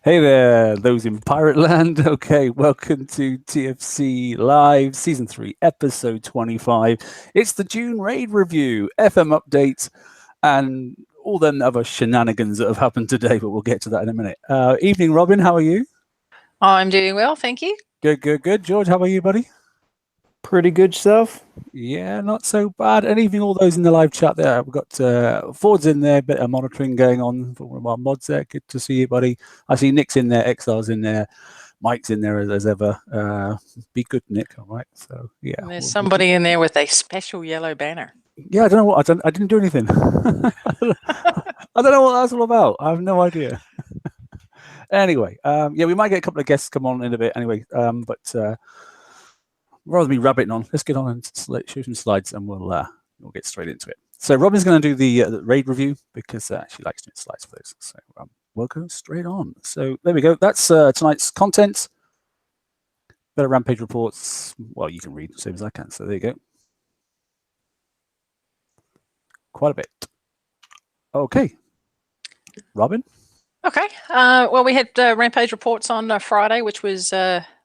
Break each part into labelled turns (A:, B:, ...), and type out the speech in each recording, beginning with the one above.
A: Hey there, those in Pirate Land. Okay, welcome to TFC Live, Season 3, Episode 25. It's the June Raid Review, FM update, and all them other shenanigans that have happened today, but we'll get to that in a minute. Evening, Robin, how are you?
B: I'm doing well, thank you.
A: Good. George, how are you, buddy?
C: Pretty good stuff.
A: Yeah, not so bad. And evening, all those in the live chat there. We've got Ford's in there, bit of monitoring going on for one of our mods there. Good to see you, buddy. I see Nick's in there, XR's in there, Mike's in there as ever. Be good, Nick. All right. So yeah.
B: And there's somebody in there with a special yellow banner.
A: Yeah, I don't know what I didn't do anything. I don't know what that's all about. I have no idea. Anyway, yeah, we might get a couple of guests come on in a bit. Anyway, but. Rather than me rabbiting on, let's get on and show some slides, and we'll get straight into it. So Robin's going to do the raid review because she likes doing slides for those. So we'll go straight on. So there we go. That's tonight's content. Better Rampage reports. Well, you can read as same as I can. So there you go. Quite a bit. Okay, Robin.
B: Okay. Well, we had Rampage reports on Friday, which was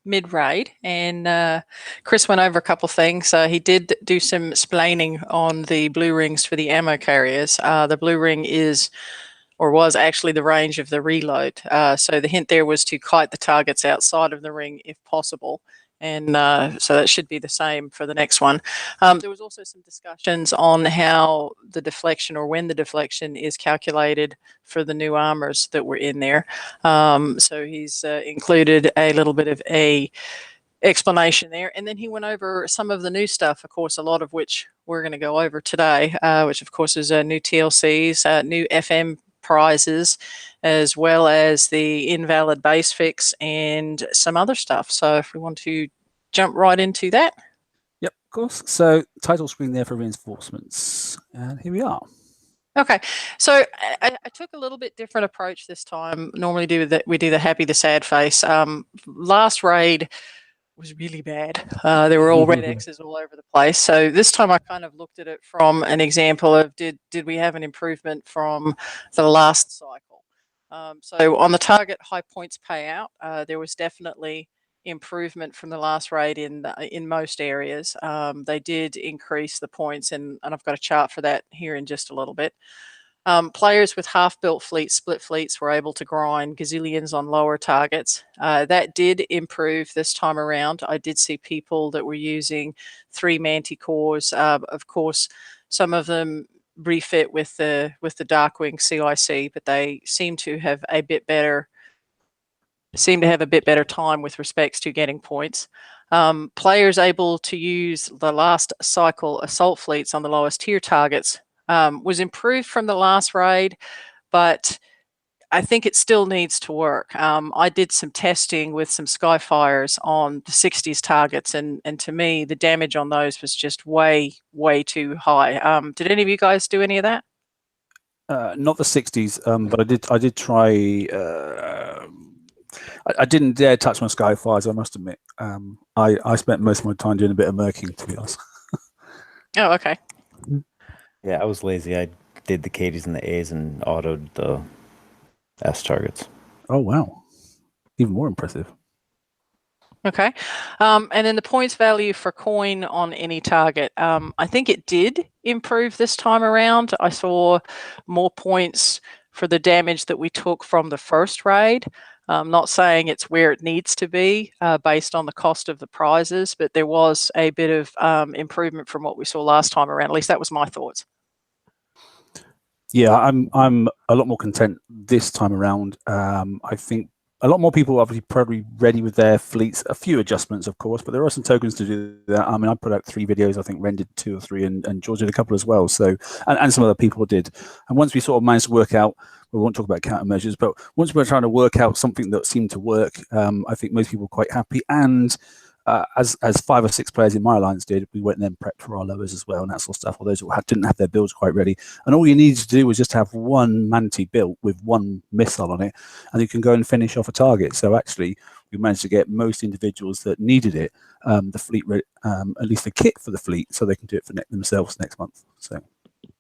B: mid-raid, and Chris went over a couple of things. He did do some splaining on the blue rings for the ammo carriers. The blue ring is, or was actually, the range of the reload. So the hint there was to kite the targets outside of the ring if possible. And so that should be the same for the next one. There was also some discussions on how the deflection, or when the deflection is calculated for the new armors that were in there. So he's included a little bit of a explanation there. And then he went over some of the new stuff, of course, a lot of which we're going to go over today, which of course is new TLCs, new FM prizes, as well as the invalid base fix and some other stuff. So if we want to jump right into that.
A: Yep, of course. So title screen there for reinforcements, and here we are.
B: Okay, so I took a little bit different approach this time. Normally we do the happy, the sad face. Last raid was really bad. There were all red X's all over the place. So this time I kind of looked at it from an example of did we have an improvement from the last cycle? So on the target high points payout, there was definitely improvement from the last raid in most areas. They did increase the points, and I've got a chart for that here in just a little bit. Players with half-built fleets, split fleets, were able to grind gazillions on lower targets. That did improve this time around. I did see people that were using 3 Manticores. Of course, some of them refit with the Darkwing CIC, but they seem to have a bit better time with respects to getting points. Players able to use the last cycle assault fleets on the lowest tier targets was improved from the last raid, but I think it still needs to work. I did some testing with some Skyfires on the 60s targets, and to me, the damage on those was just way too high. Did any of you guys do any of that?
A: Not the 60s, but I did try. I didn't dare touch my Skyfires, I must admit. I spent most of my time doing a bit of murking, to be honest.
B: Oh, okay.
C: Yeah, I was lazy. I did the K's and the A's and autoed the S targets.
A: Oh, wow. Even more impressive.
B: Okay. And then the points value for coin on any target. I think it did improve this time around. I saw more points for the damage that we took from the first raid. I'm not saying it's where it needs to be based on the cost of the prizes, but there was a bit of improvement from what we saw last time around. At least that was my thoughts.
A: Yeah, I'm a lot more content this time around. I think a lot more people are probably ready with their fleets. A few adjustments, of course, but there are some tokens to do that. I mean, I put out 3 videos. I think Ren did 2 or 3, and George did a couple as well. So, and some other people did. And once we sort of managed to work out, we won't talk about countermeasures, but once we're trying to work out something that seemed to work, I think most people were quite happy. And as 5 or 6 players in my alliance did, we went and then prepped for our lowers as well and that sort of stuff, or those who didn't have their builds quite ready. And all you needed to do was just have 1 Manti built with 1 missile on it, and you can go and finish off a target. So actually, we managed to get most individuals that needed it, the fleet, at least the kit for the fleet, so they can do it for themselves next month. So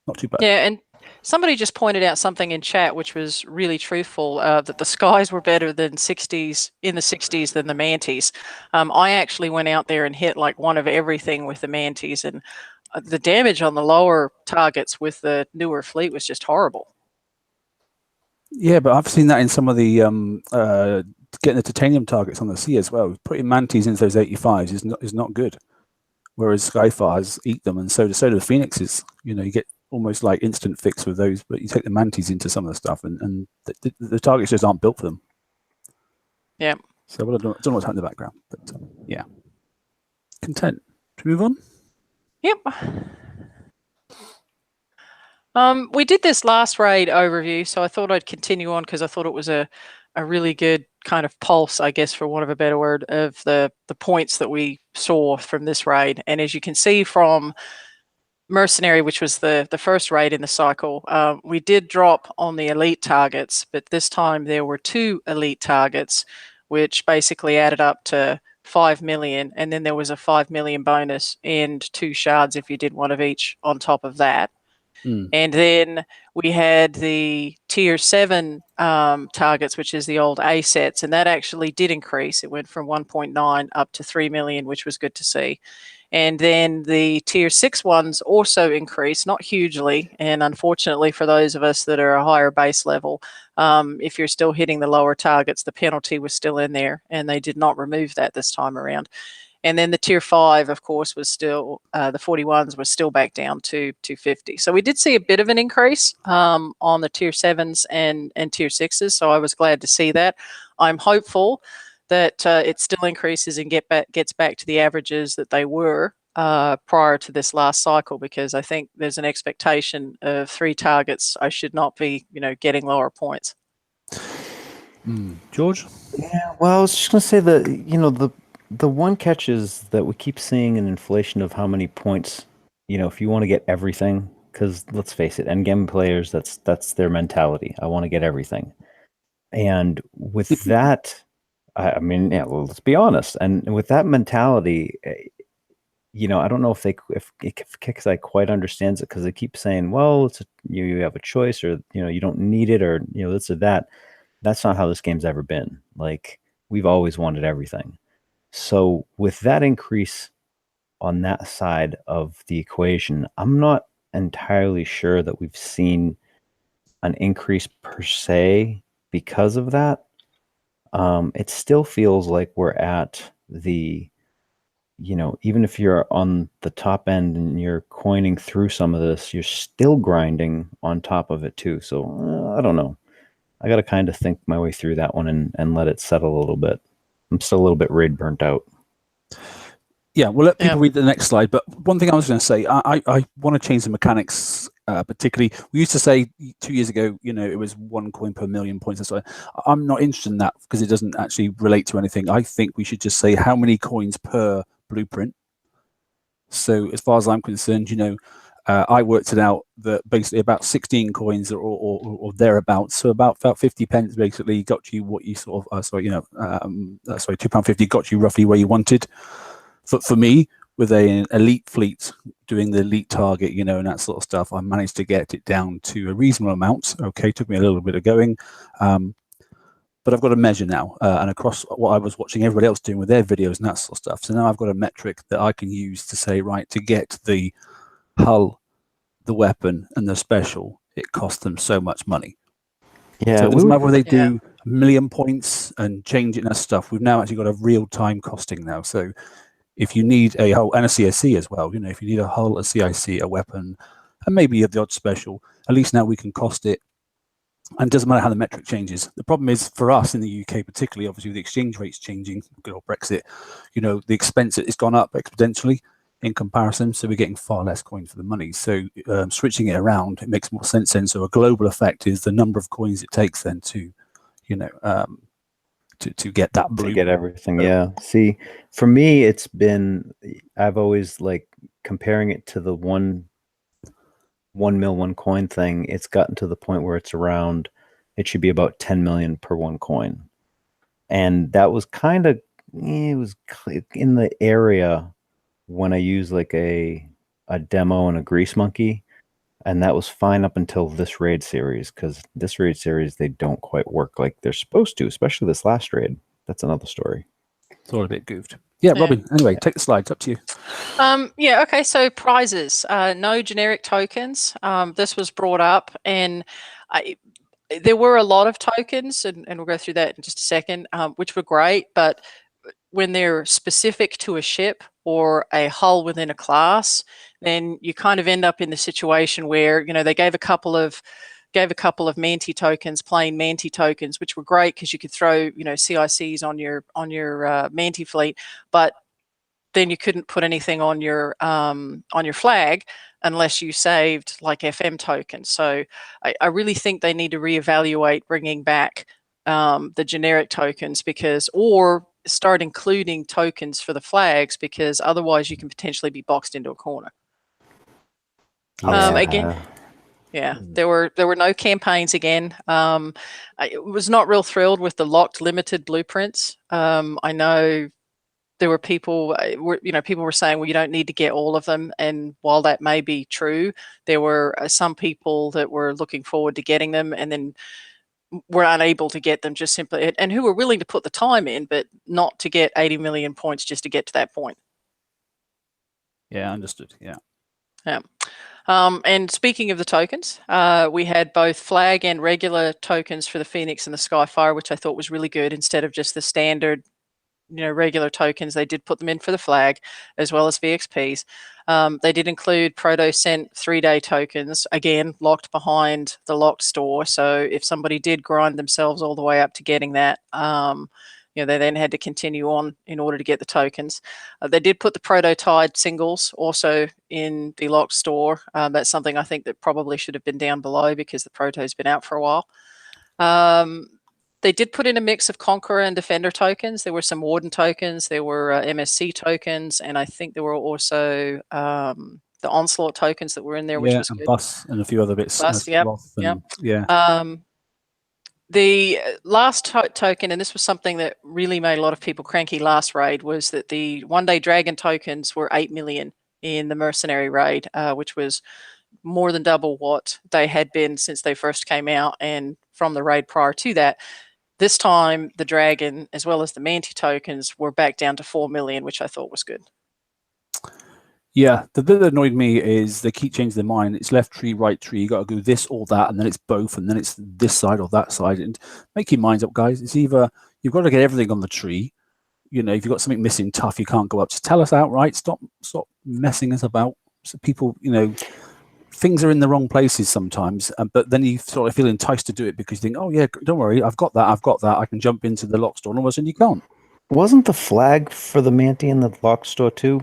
A: Not too bad.
B: Yeah, and somebody just pointed out something in chat which was really truthful, that the skies were better than 60s in the 60s than the manties. I actually went out there and hit like one of everything with the manties, and the damage on the lower targets with the newer fleet was just horrible.
A: Yeah, but I've seen that in some of the getting the titanium targets on the sea as well. Putting manties into those 85s is not good. Whereas Skyfires eat them, and so do the Phoenixes. You know, you get almost like instant fix with those, but you take the manties into some of the stuff, and the targets just aren't built for them.
B: Yeah.
A: So I don't know what's happening in the background, but yeah. Content. Should we move on?
B: Yep. We did this last raid overview, so I thought I'd continue on because I thought it was a really good kind of pulse, I guess, for want of a better word, of the points that we saw from this raid. And as you can see from Mercenary, which was the first raid in the cycle, we did drop on the elite targets, but this time there were 2 elite targets, which basically added up to 5 million, and then there was a 5 million bonus and 2 shards if you did one of each on top of that. And then we had the tier 7 targets, which is the old A sets, and that actually did increase. It went from 1.9 up to 3 million, which was good to see. And then the tier 6 ones also increased, not hugely. And unfortunately for those of us that are a higher base level, if you're still hitting the lower targets, the penalty was still in there, and they did not remove that this time around. And then the tier 5, of course, was still, the 41s were still back down to 250. So we did see a bit of an increase on the tier 7s and tier 6s. So I was glad to see that. I'm hopeful that it still increases and gets back to the averages that they were prior to this last cycle, because I think there's an expectation of 3 targets. I should not be, getting lower points.
A: George?
C: Yeah, well, I was just going to say that, the one catch is that we keep seeing an inflation of how many points, if you want to get everything, because let's face it, endgame players, that's their mentality. I want to get everything. And with that, I mean, yeah, well, let's be honest. And with that mentality, I don't know if Kixeye quite understands it, because they keep saying, well, it's you have a choice, or, you don't need it, or, this or that. That's not how this game's ever been. Like, we've always wanted everything. So with that increase on that side of the equation, I'm not entirely sure that we've seen an increase per se because of that. It still feels like we're at the, even if you're on the top end and you're coining through some of this, you're still grinding on top of it too. So I don't know. I got to kind of think my way through that one and let it settle a little bit. I'm still a little bit raid burnt out.
A: Yeah, we'll let people read the next slide. But one thing I was going to say, I want to change the mechanics, particularly. We used to say 2 years ago, it was 1 coin per million points. And so I'm not interested in that, because it doesn't actually relate to anything. I think we should just say how many coins per blueprint. So as far as I'm concerned, I worked it out that basically about 16 coins or thereabouts, so about 50 pence basically got you what you sort of, £2.50 got you roughly where you wanted. For me, with an elite fleet doing the elite target, and that sort of stuff, I managed to get it down to a reasonable amount. Okay, took me a little bit of going, but I've got a measure now, and across what I was watching everybody else doing with their videos and that sort of stuff. So now I've got a metric that I can use to say, right, to get the hull, the weapon, and the special, it costs them so much money.
C: Yeah,
A: so it doesn't matter whether they do a million points and change it and that stuff. We've now actually got a real-time costing now. So if you need a hull and a CIC as well, if you need a hull, a CIC, a weapon, and maybe the odd special, at least now we can cost it. And it doesn't matter how the metric changes. The problem is for us in the UK, particularly, obviously, with the exchange rates changing, good old Brexit, the expense it's gone up exponentially in comparison. So we're getting far less coins for the money. So switching it around, it makes more sense then. So a global effect is the number of coins it takes then to, to get that blue.
C: To get everything, yeah. See, for me, it's been, I've always comparing it to the one mil, 1 coin thing. It's gotten to the point where it's around, it should be about 10 million per 1 coin. And that was kind of, it was in the area when I use a demo and a grease monkey. And that was fine up until this raid series, because this raid series, they don't quite work like they're supposed to, especially this last raid. That's another story.
A: It's all a bit goofed. Yeah, Robin, anyway, take the slides. Up to you.
B: Yeah, okay, so prizes. No generic tokens. This was brought up, and there were a lot of tokens, and we'll go through that in just a second, which were great, but when they're specific to a ship or a hull within a class, then you kind of end up in the situation where, you know, they gave a couple of Manti tokens, plain Manti tokens, which were great because you could throw, you know, CICs on your Manti fleet, but then you couldn't put anything on your flag unless you saved like FM tokens. So I really think they need to reevaluate bringing back the generic tokens, or start including tokens for the flags, because otherwise you can potentially be boxed into a corner. Again, yeah, there were no campaigns again. I was not real thrilled with the locked limited blueprints. I know there were people, people were saying, well, you don't need to get all of them. And while that may be true, there were some people that were looking forward to getting them and then were unable to get them just simply, and who were willing to put the time in, but not to get 80 million points just to get to that point.
A: Yeah, understood. Yeah.
B: Yeah. And speaking of the tokens, we had both flag and regular tokens for the Phoenix and the Skyfire, which I thought was really good. Instead of just the standard, regular tokens, they did put them in for the flag as well as VXPs. They did include Proto sent 3-day tokens, again, locked behind the locked store. So if somebody did grind themselves all the way up to getting that, they then had to continue on in order to get the tokens. They did put the Proto Tide singles also in the locked store. That's something I think that probably should have been down below because the Proto's been out for a while. They did put in a mix of Conqueror and Defender tokens. There were some Warden tokens, there were MSC tokens, and I think there were also the Onslaught tokens that were in there, which was good.
A: Bus and a few other bits.
B: Bus, yep.
A: Yeah.
B: The last token, and this was something that really made a lot of people cranky last raid, was that the one-day Dragon tokens were 8 million in the Mercenary raid, which was more than double what they had been since they first came out, and from the raid prior to that. This time, the Dragon, as well as the Manti tokens, were back down to 4 million, which I thought was good.
A: Yeah, the bit that annoyed me is they keep changing their mind. It's left tree, right tree. You got to do this or that, and then it's both, and then it's this side or that side. And make your minds up, guys. It's either you've got to get everything on the tree. If you've got something missing, tough, you can't go up. Just tell us outright. Stop messing us about. So people, things are in the wrong places sometimes, but then you sort of feel enticed to do it because you think, oh yeah, don't worry, I've got that, I can jump into the lock store, and all of a sudden you can't.
C: Wasn't the flag for the Manti in the lock store too?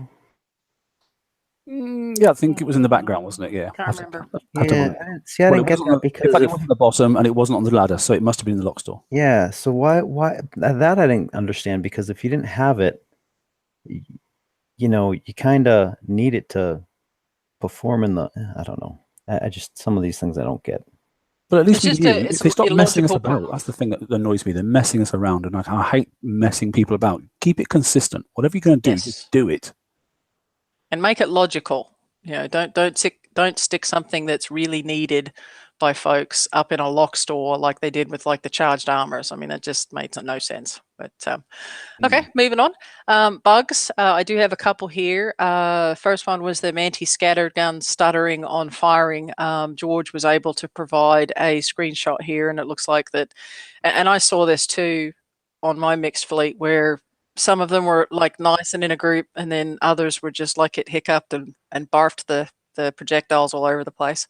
A: Yeah, I think it was in the background, wasn't it? Yeah.
B: Can't remember.
C: I didn't get that because
A: it wasn't the bottom and it wasn't on the ladder, so it must have been in the lock store.
C: Yeah, so why that I didn't understand, because if you didn't have it, you kind of need it to perform in the, I don't know. I just, some of these things I don't get.
A: But at least if they stop messing us about, that's the thing that annoys me. They're messing us around, and I hate messing people about. Keep it consistent. Whatever you're going to do, just do it. And
B: make it logical. Don't stick something that's really needed by folks up in a lock store like they did with like the charged armors. I mean, that just made no sense. But okay, moving on. Bugs. I do have a couple here. First one was the Manti scattered gun stuttering on firing. George was able to provide a screenshot here, and it looks like that. And I saw this too on my mixed fleet, where some of them were like nice and in a group, and then others were just like it hiccuped and barfed the projectiles all over the place.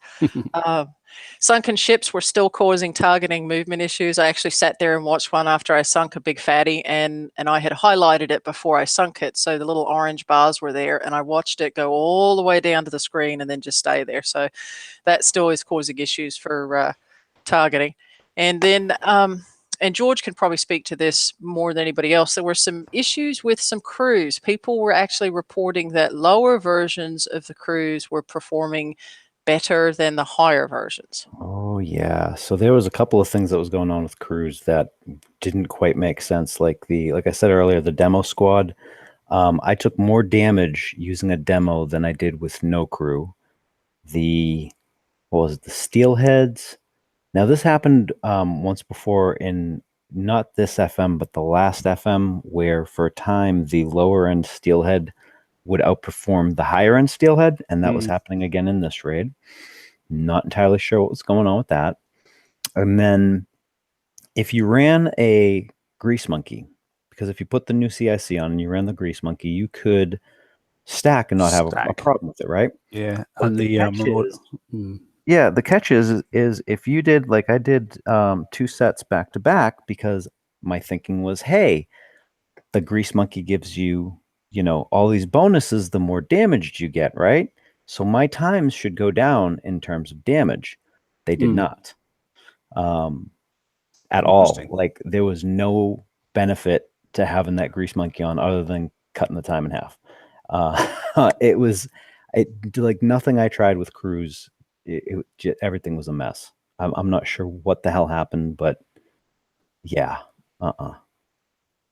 B: Sunken ships were still causing targeting movement issues. I actually sat there and watched one after I sunk a big fatty, and I had highlighted it before I sunk it, so the little orange bars were there, and I watched it go all the way down to the screen and then just stay there. So that still is causing issues for targeting. And then and George can probably speak to this more than anybody else, there were some issues with some crews. People were actually reporting that lower versions of the crews were performing better than the higher versions.
C: Oh yeah, so there was a couple of things that was going on with crews that didn't quite make sense. Like I said earlier, the demo squad. I took more damage using a demo than I did with no crew. The what was it, the steelheads. Now this happened once before in not this FM, but the last FM, where for a time the lower end steelhead would outperform the higher end steelhead, and that was happening again in this raid. Not entirely sure what was going on with that. And then if you ran a grease monkey, because if you put the new CIC on and you ran the grease monkey, you could stack and not have a problem with it, right?
A: Yeah,
C: But
A: and the
C: yeah, the catch is if you did like I did 2 sets back to back, because my thinking was, hey, the grease monkey gives you, all these bonuses the more damaged you get, right? So my times should go down in terms of damage. They did not. At all. Like there was no benefit to having that grease monkey on other than cutting the time in half. It like nothing I tried with crews. Everything was a mess. I'm not sure what the hell happened, but yeah,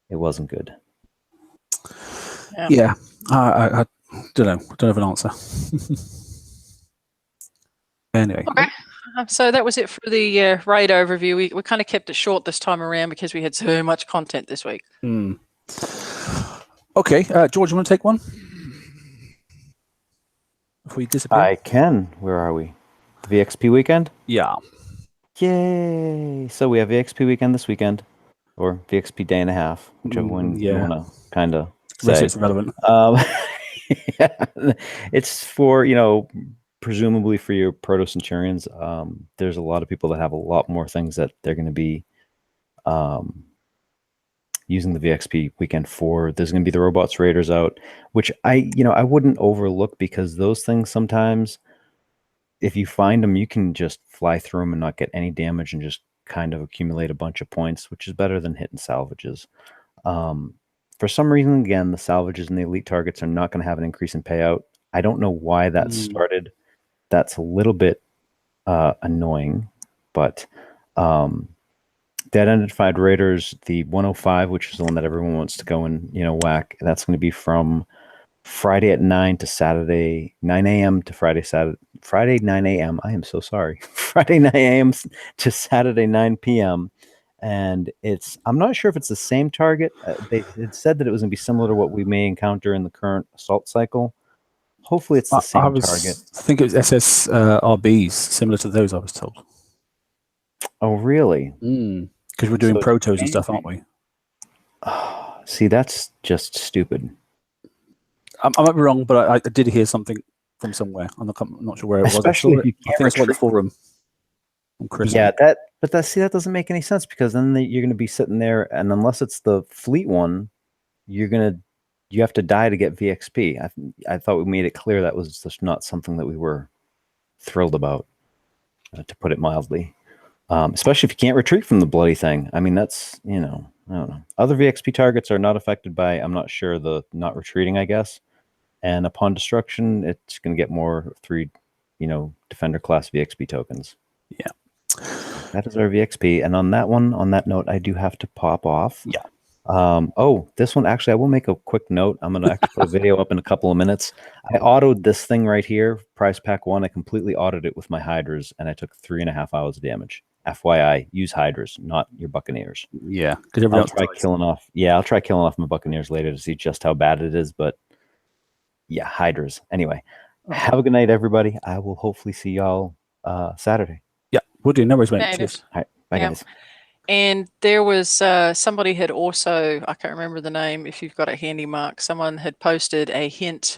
C: it wasn't good.
A: Yeah, I don't know. I don't have an answer. Anyway.
B: Okay. So that was it for the raid overview. We kind of kept it short this time around because we had so much content this week.
A: Okay, George, you want to take one? Before you disappear?
C: I can. Where are we? The VXP weekend?
A: Yeah.
C: Yay! So we have VXP weekend this weekend, or VXP day and a half, whichever one you want to kind of say.
A: It's relevant.
C: Yeah. It's for, presumably for your Proto Centurions. There's a lot of people that have a lot more things that they're going to be using the VXP weekend for. There's going to be the Robots Raiders out, which I wouldn't overlook, because those things sometimes, if you find them, you can just fly through them and not get any damage and just kind of accumulate a bunch of points, which is better than hitting salvages. For some reason, again, the salvages and the elite targets are not going to have an increase in payout. I don't know why that started. That's a little bit annoying, but the Identified Raiders, the 105, which is the one that everyone wants to go and whack, that's going to be from Friday at 9 to Saturday 9 a.m. to Friday 9 a.m. I am so sorry. Friday 9 a.m. to Saturday 9 p.m. And I'm not sure if it's the same target. They had said that it was going to be similar to what we may encounter in the current assault cycle. Hopefully it's the same target.
A: I think it was SSRBs, similar to those, I was told.
C: Oh, really?
A: Because we're doing protos and stuff, aren't we?
C: See, that's just stupid.
A: I might be wrong, but I did hear something from somewhere. I'm not sure where it was.
C: Especially if you can't
A: I think it's on the forum.
C: Yeah, that doesn't make any sense, because then you're going to be sitting there, and unless it's the fleet one, you have to die to get VXP. I thought we made it clear that was just not something that we were thrilled about, to put it mildly. Especially if you can't retreat from the bloody thing. I mean, that's, I don't know. Other VXP targets are not affected by, I'm not sure, the not retreating, I guess. And upon destruction, it's going to get more 3, defender class VXP tokens.
A: Yeah.
C: That is our VXP. And on that note, I do have to pop off.
A: Yeah.
C: This one, actually, I will make a quick note. I'm going to actually put a video up in a couple of minutes. I autoed this thing right here, Prize Pack 1. I completely autoed it with my Hydras, and I took 3.5 hours of damage. FYI, use Hydras, not your Buccaneers.
A: Yeah.
C: I'll try killing off my Buccaneers later to see just how bad it is, but yeah, Hydras. Anyway, have a good night, everybody. I will hopefully see y'all Saturday.
A: Yeah, we'll do. No worries, mate. Cheers.
C: All right, bye, guys.
B: And there was somebody had also, I can't remember the name, if you've got it handy, Mark, someone had posted a hint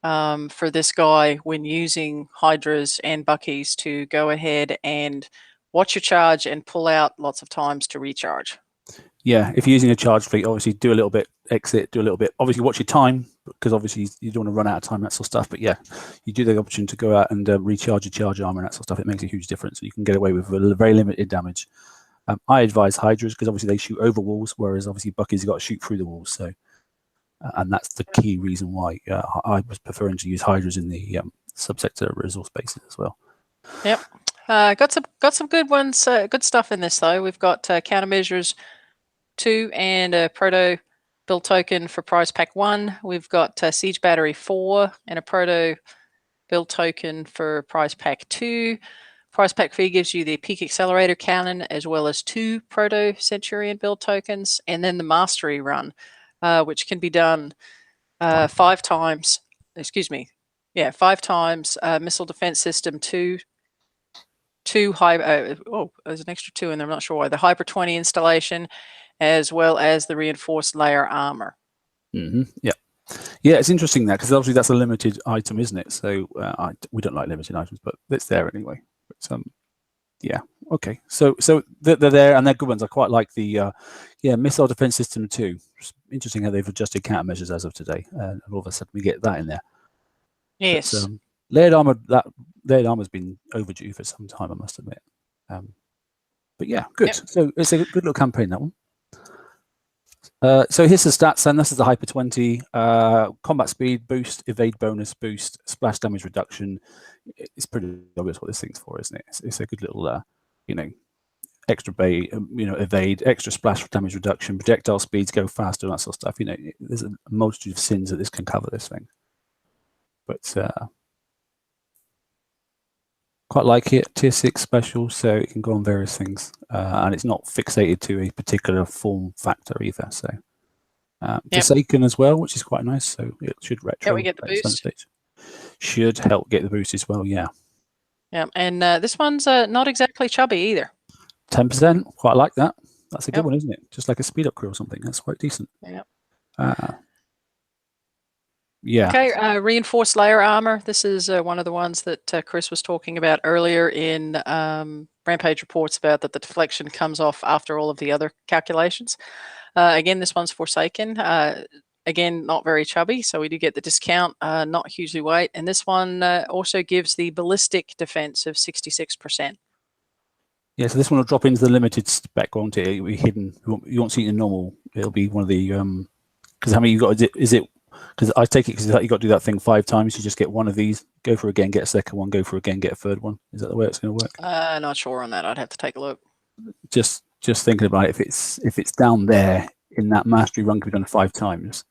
B: for this guy when using Hydras and Buckies to go ahead and watch your charge and pull out lots of times to recharge.
A: Yeah, if you're using a charge fleet, obviously do a little bit, exit, do a little bit. Obviously watch your time, because obviously you don't want to run out of time, that sort of stuff. But yeah, you do the option to go out and recharge your charge armor and that sort of stuff. It makes a huge difference. You can get away with very limited damage. I advise Hydras, because obviously they shoot over walls, whereas obviously Bucky's got to shoot through the walls. So, and that's the key reason why I was preferring to use Hydras in the subsector resource bases as well.
B: Yep. Got some good ones, good stuff in this though. We've got Countermeasures 2 and a Proto build token for Prize Pack 1. We've got Siege Battery 4 and a Proto build token for prize pack 2. Prize pack 3 gives you the peak accelerator cannon as well as 2 proto centurion build tokens, and then the mastery run, which can be done 5 times. Excuse me, 5 times. Missile defense system 2. 2 there's an extra 2 in there. I'm not sure why. The Hyper 20 installation, as well as the reinforced layer armor.
A: Yeah, it's interesting that, because obviously that's a limited item, isn't it? So we don't like limited items, but it's there anyway. But yeah, okay. So they're there and they're good ones. I quite like the missile defense system 2. It's interesting how they've adjusted countermeasures as of today, and all of a sudden we get that in there.
B: Yes.
A: But, layered armor's been overdue for some time, I must admit. But yeah, good. Yep. So it's a good little campaign, that one. So here's the stats, and this is the Hyper 20. Combat speed boost, evade bonus boost, splash damage reduction. It's pretty obvious what this thing's for, isn't it? It's a good little, extra evade, extra splash damage reduction, projectile speeds go faster, and that sort of stuff. There's a multitude of sins that this can cover, this thing. But quite like it. Tier 6 special, so it can go on various things, and it's not fixated to a particular form factor either. So Forsaken as well, which is quite nice. So it should retro.
B: Yeah, we get the boost.
A: Should help get the boost as well. Yeah.
B: Yeah, and this one's not exactly chubby either.
A: 10%. Quite like that. That's a good one, isn't it? Just like a speed up crew or something. That's quite decent.
B: Yeah.
A: Yeah.
B: Okay, reinforced layer armor. This is one of the ones that Chris was talking about earlier in Rampage reports about that the deflection comes off after all of the other calculations. Again, this one's Forsaken. Again, not very chubby, so we do get the discount, not hugely weight. And this one also gives the ballistic defense of 66%.
A: Yeah, so this one will drop into the limited spec, won't it? It'll be hidden. You won't see it in normal. It'll be one of the because how many you got? Is it? Because I take it because you got to do that thing 5 times. You just get one of these, go for again, get a second one, go for again, get a third one. Is that the way it's going to work?
B: Not sure on that. I'd have to take a look.
A: Just thinking about it, if it's down there in that mastery run, can be done 5 times.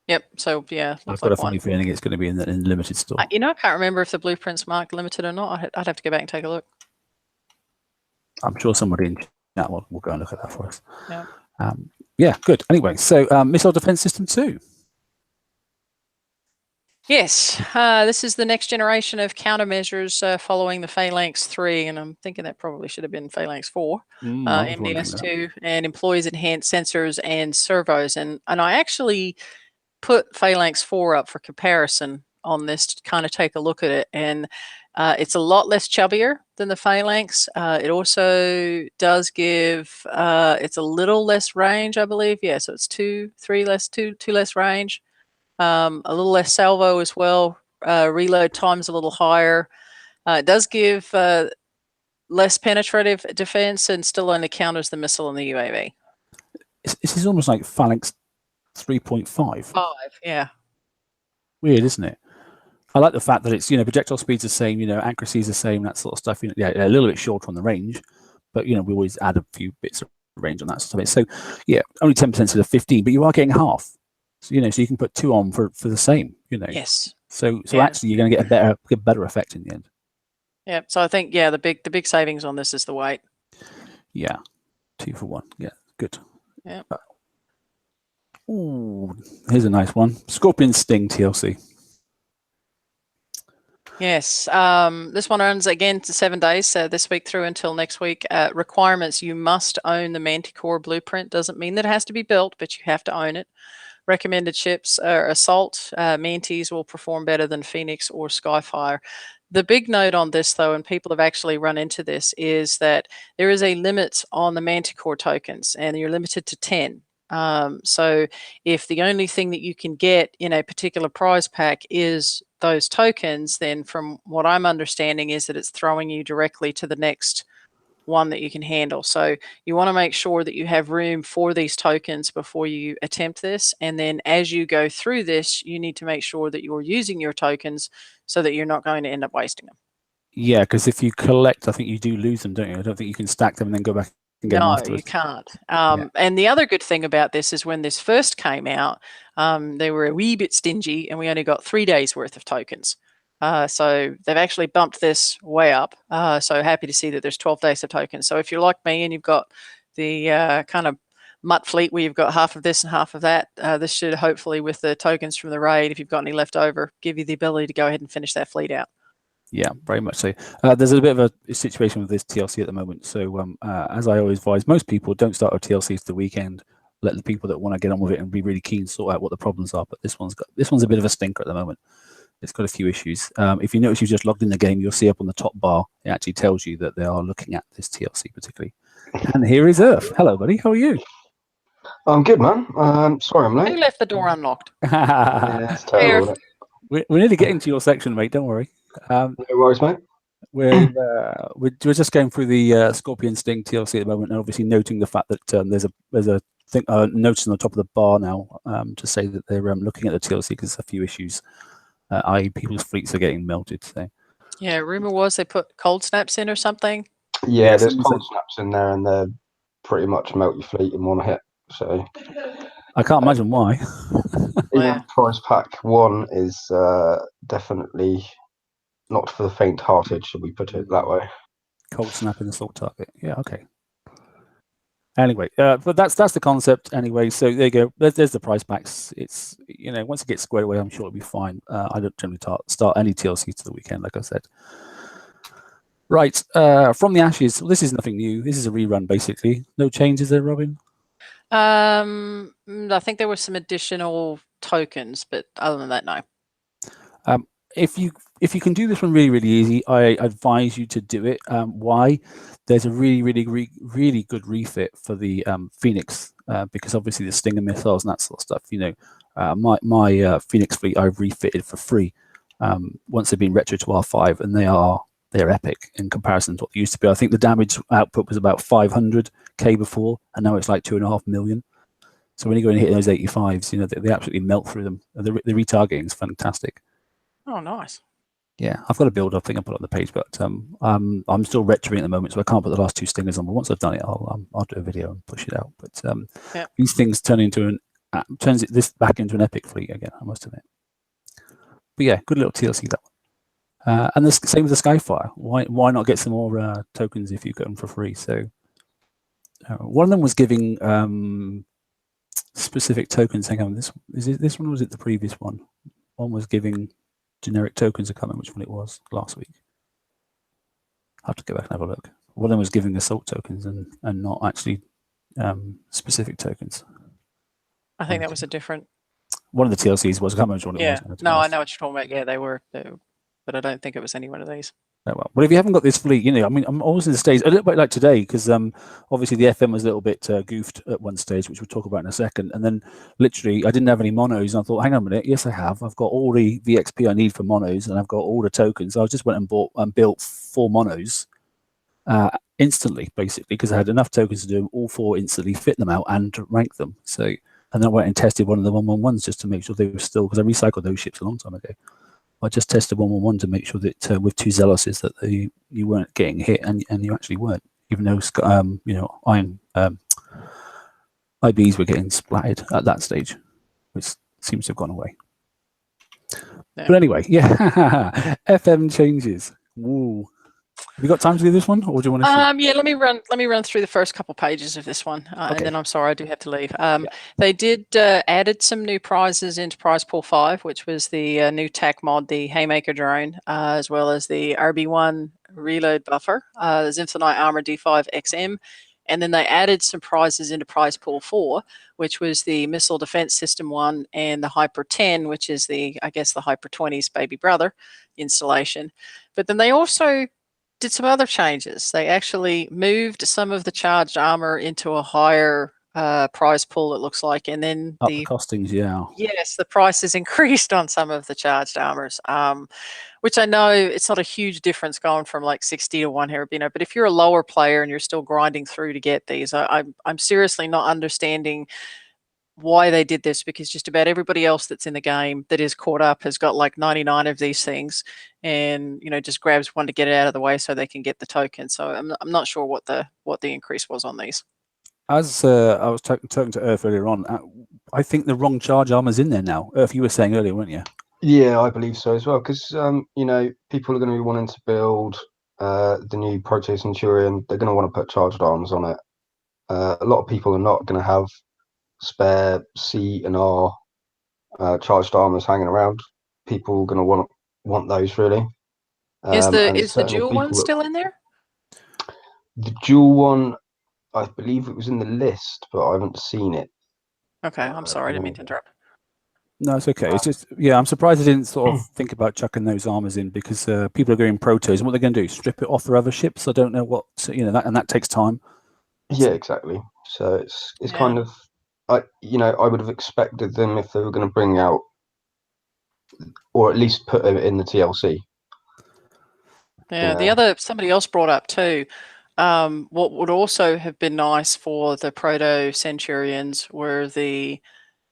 B: Yep. So yeah,
A: I've got a funny feeling it's going to be in the limited store.
B: I can't remember if the blueprint's marked limited or not. I'd have to go back and take a look.
A: I'm sure somebody in chat will go and look at that for us.
B: Yeah.
A: Yeah, good. Anyway, so missile defense system 2.
B: Yes, this is the next generation of countermeasures following the Phalanx 3, and I'm thinking that probably should have been Phalanx 4, MDS2, and employs enhanced sensors and servos. And I actually put Phalanx 4 up for comparison on this to kind of take a look at it, and it's a lot less chubbier than the Phalanx. It also does give, it's a little less range, I believe. Yeah, so it's two less range. A little less salvo as well. Reload time's a little higher. It does give less penetrative defense and still only counters the missile and the UAV.
A: This is almost like Phalanx 3.5.
B: 5, yeah.
A: Weird, isn't it? I like the fact that it's, projectile speed's the same, accuracy is the same, that sort of stuff. Yeah, a little bit shorter on the range, but we always add a few bits of range on that stuff. So yeah, only 10% instead of 15, but you are getting half. So, so you can put 2 on for the same,
B: Yes.
A: So actually you're going to get a better effect in the end.
B: Yeah. So I think, the big savings on this is the weight.
A: Yeah. 2 for 1. Yeah. Good.
B: Yeah.
A: Ooh, here's a nice one. Scorpion Sting TLC.
B: Yes. This one runs again to 7 days. So this week through until next week. Requirements: you must own the Manticore blueprint. Doesn't mean that it has to be built, but you have to own it. Recommended ships are Assault. Mantis will perform better than Phoenix or Skyfire. The big note on this, though, and people have actually run into this, is that there is a limit on the Manticore tokens, and you're limited to 10. So if the only thing that you can get in a particular prize pack is those tokens, then from what I'm understanding is that it's throwing you directly to the next one that you can handle. So you want to make sure that you have room for these tokens before you attempt this. And then as you go through this, you need to make sure that you're using your tokens so that you're not going to end up wasting them.
A: Yeah, because if you collect, I think you do lose them, don't you? I don't think you can stack them and then go back and get them afterwards.
B: You can't. And the other good thing about this is when this first came out, they were a wee bit stingy and we only got 3 days worth of tokens. So they've actually bumped this way up. So happy to see that there's 12 days of tokens. So if you're like me and you've got the kind of mutt fleet where you've got half of this and half of that, this should hopefully, with the tokens from the raid, if you've got any left over, give you the ability to go ahead and finish that fleet out.
A: Yeah, very much so. There's a bit of a situation with this TLC at the moment. So as I always advise, most people don't start a TLC to the weekend. Let the people that want to get on with it and be really keen sort out what the problems are. But this one's a bit of a stinker at the moment. It's got a few issues. If you notice you've just logged in the game, you'll see up on the top bar, it actually tells you that they are looking at this TLC particularly. And here is Earth. Hello, buddy. How are you?
D: I'm good, man. Sorry I'm
B: Who
D: late.
B: left the door unlocked?
D: Yeah, it's terrible. Isn't it?
A: We're nearly getting to your section, mate. Don't worry.
D: No worries, mate.
A: We're just going through the Scorpion Sting TLC at the moment, and obviously noting the fact that there's a thing notice on the top of the bar now to say that they're looking at the TLC because there's a few issues, i.e. people's fleets are getting melted. So
B: Yeah, rumor was they put cold snaps in or something.
D: Yeah, there's cold snaps in there, and they're pretty much melt your fleet in one hit. So
A: I can't imagine why.
D: even price pack 1 is definitely not for the faint-hearted, should we put it that way?
A: Cold snap in the assault target. Yeah, okay. Anyway, but that's the concept anyway. So there you go. There's the price packs. It's, you know, once it gets squared away, I'm sure it'll be fine. I don't generally start any TLC to the weekend, like I said. Right, from the ashes. Well, this is nothing new. This is a rerun, basically. No changes there, Robin.
B: I think there were some additional tokens, but other than that, no.
A: If you can do this one really easy, I advise you to do it. Why? There's a really good refit for the Phoenix because obviously the Stinger missiles and that sort of stuff. You know, my Phoenix fleet I've refitted for free once they've been retro to R5, and they're epic in comparison to what they used to be. I think the damage output was about 500k before, and now it's like 2.5 million. So when you go and hit those 85s, you know they absolutely melt through them. The retargeting is fantastic.
B: Oh, nice.
A: Yeah, I've got a build. I think I put it on the page, but I'm still retroing at the moment, so I can't put the last 2 stingers on. But once I've done it, I'll do a video and push it out. But these things turns this back into an epic fleet again, I must admit. But yeah, good little TLC that one. And the same with the Skyfire. Why not get some more tokens if you get them for free? So one of them was giving specific tokens. Hang on, this one or was it the previous one? One was giving generic tokens. I can't remember which one it was last week. I'll have to go back and have a look. One of them was giving assault tokens and not actually specific tokens.
B: I think that was a different.
A: One of the TLCs was. I can't remember which one it was.
B: No, I know what you're talking about. Yeah, they were, but I don't think it was any one of these.
A: Oh, well, if you haven't got this fleet, you know, I mean, I'm always in the stage a little bit like today because obviously the FM was a little bit goofed at one stage, which we'll talk about in a second. And then literally, I didn't have any monos, and I thought, hang on a minute, yes, I have. I've got all the VXP I need for monos, and I've got all the tokens. So I just went and bought and built 4 monos instantly, basically, because I had enough tokens to do them all 4 instantly, fit them out, and to rank them. So, and then I went and tested one of the 111s just to make sure they were still, because I recycled those ships a long time ago. I just tested 111 to make sure that with 2 Zealouses that you weren't getting hit, and you actually weren't, even though you know, iron IBs were getting splattered at that stage, which seems to have gone away. Yeah. But anyway, yeah, FM changes. Woo. Have you got time to do this one, or do you want to?
B: Yeah, let me run through the first couple pages of this one, okay. And then I'm sorry, I do have to leave. They did added some new prizes into Prize Pool 5, which was the new TAC mod, the Haymaker drone, as well as the RB1 reload buffer, the Zinthonite Armor D5 XM, and then they added some prizes into Prize Pool 4, which was the Missile Defense System 1 and the Hyper 10, which is I guess the Hyper 20's baby brother installation. But then they also did some other changes. They actually moved some of the charged armor into a higher prize pool, it looks like, and then
A: the costings,
B: yes, the price is increased on some of the charged armors, which I know it's not a huge difference going from like 60 to 1 Herabino, but if you're a lower player and you're still grinding through to get these, I'm seriously not understanding why they did this, because just about everybody else that's in the game that is caught up has got like 99 of these things, and you know, just grabs one to get it out of the way so they can get the token. So I'm not sure what the increase was on these.
A: As I was talking to Earth earlier on, I think the wrong charge armor's in there now. Earth, you were saying earlier, weren't you?
D: Yeah, I believe so as well, because you know, people are going to be wanting to build the new Proto Centurion. They're going to want to put charged arms on it. A lot of people are not going to have spare C and R charged armors hanging around. People are going to want those really.
B: Is
D: And
B: the
D: certainly
B: dual one
D: people
B: still in there?
D: the dual one, I believe it was in the list, but I haven't seen it.
B: Okay, I'm sorry, I didn't mean to interrupt.
A: No, it's okay. It's just, yeah, I'm surprised they didn't sort of think about chucking those armors in, because people are going protos, and what they're going to do, strip it off their other ships. I don't know what, you know, that takes time.
D: Yeah, exactly. So it's
B: Yeah.
D: kind of, I would have expected them, if they were going to bring out, or at least put it in the TLC.
B: Yeah,
D: Yeah.
B: somebody else brought up too, what would also have been nice for the Proto Centurions were the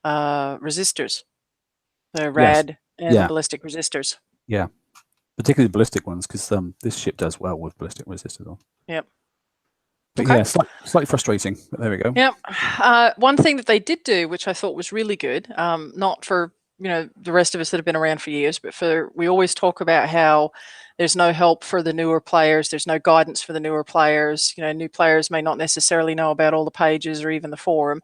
B: resistors, the rad and the ballistic resistors.
A: Yeah, particularly the ballistic ones, because this ship does well with ballistic resistors on.
B: Yep.
A: But
B: Okay.
A: yeah, slightly frustrating, but there we go.
B: Yep. One thing that they did do, which I thought was really good, not for the rest of us that have been around for years, but we always talk about how there's no help for the newer players, there's no guidance for the newer players. New players may not necessarily know about all the pages or even the forum.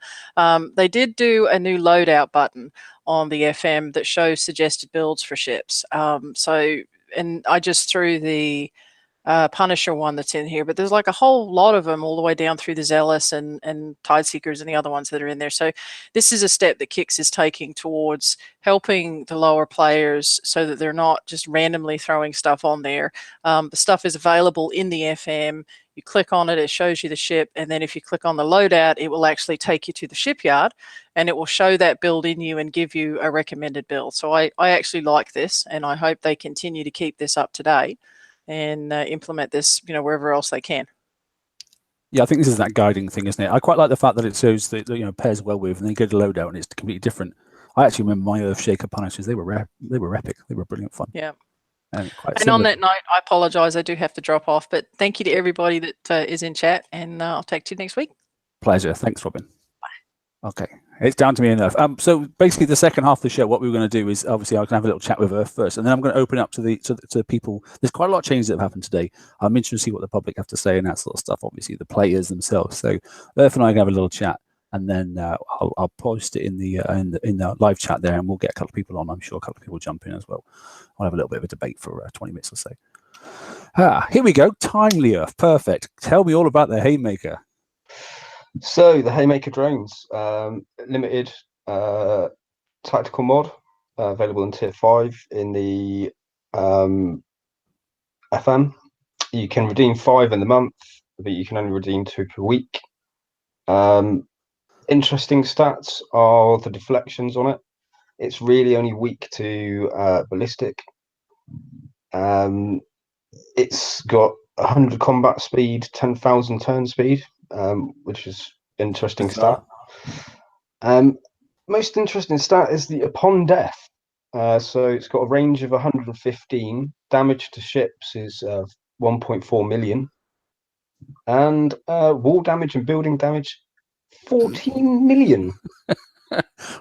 B: They did do a new loadout button on the FM that shows suggested builds for ships. And I just threw the Punisher one that's in here, but there's like a whole lot of them all the way down through the Zealous and Tideseekers and the other ones that are in there. So this is a step that Kix is taking towards helping the lower players so that they're not just randomly throwing stuff on there. The stuff is available in the FM. You click on it, it shows you the ship, and then if you click on the loadout, it will actually take you to the shipyard, and it will show that build in you and give you a recommended build. So I actually like this, and I hope they continue to keep this up to date and implement this, wherever else they can.
A: Yeah, I think this is that guiding thing, isn't it? I quite like the fact that it shows that pairs well with, and then you go to loadout and it's completely different. I actually remember my Earthshaker Punishers; they were epic. They were brilliant fun.
B: Yeah.
A: And
B: on that note, I apologise. I do have to drop off, but thank you to everybody that is in chat, and I'll talk to you next week.
A: Pleasure. Thanks, Robin. Bye. Okay. It's down to me enough. So basically, the second half of the show, what we're going to do is obviously I can have a little chat with Earth first, and then I'm going to open up to the people. There's quite a lot of changes that have happened today. I'm interested to see what the public have to say and that sort of stuff. Obviously, the players themselves. So Earth and I can have a little chat, and then I'll post it in the live chat there, and we'll get a couple of people on. I'm sure a couple of people jump in as well. I'll have a little bit of a debate for 20 minutes or so. Here we go. Timely Earth. Perfect. Tell me all about the Haymaker.
D: So the Haymaker drones, limited tactical mod, available in Tier 5 in the FM. You can redeem 5 in the month, but you can only redeem 2 per week. Interesting stats are the deflections on it. It's really only weak to ballistic. It's got 100 combat speed, 10,000 turn speed, which is interesting stat. Most interesting stat is the upon death. So it's got a range of 115. Damage to ships is 1.4 million, and wall damage and building damage 14 million.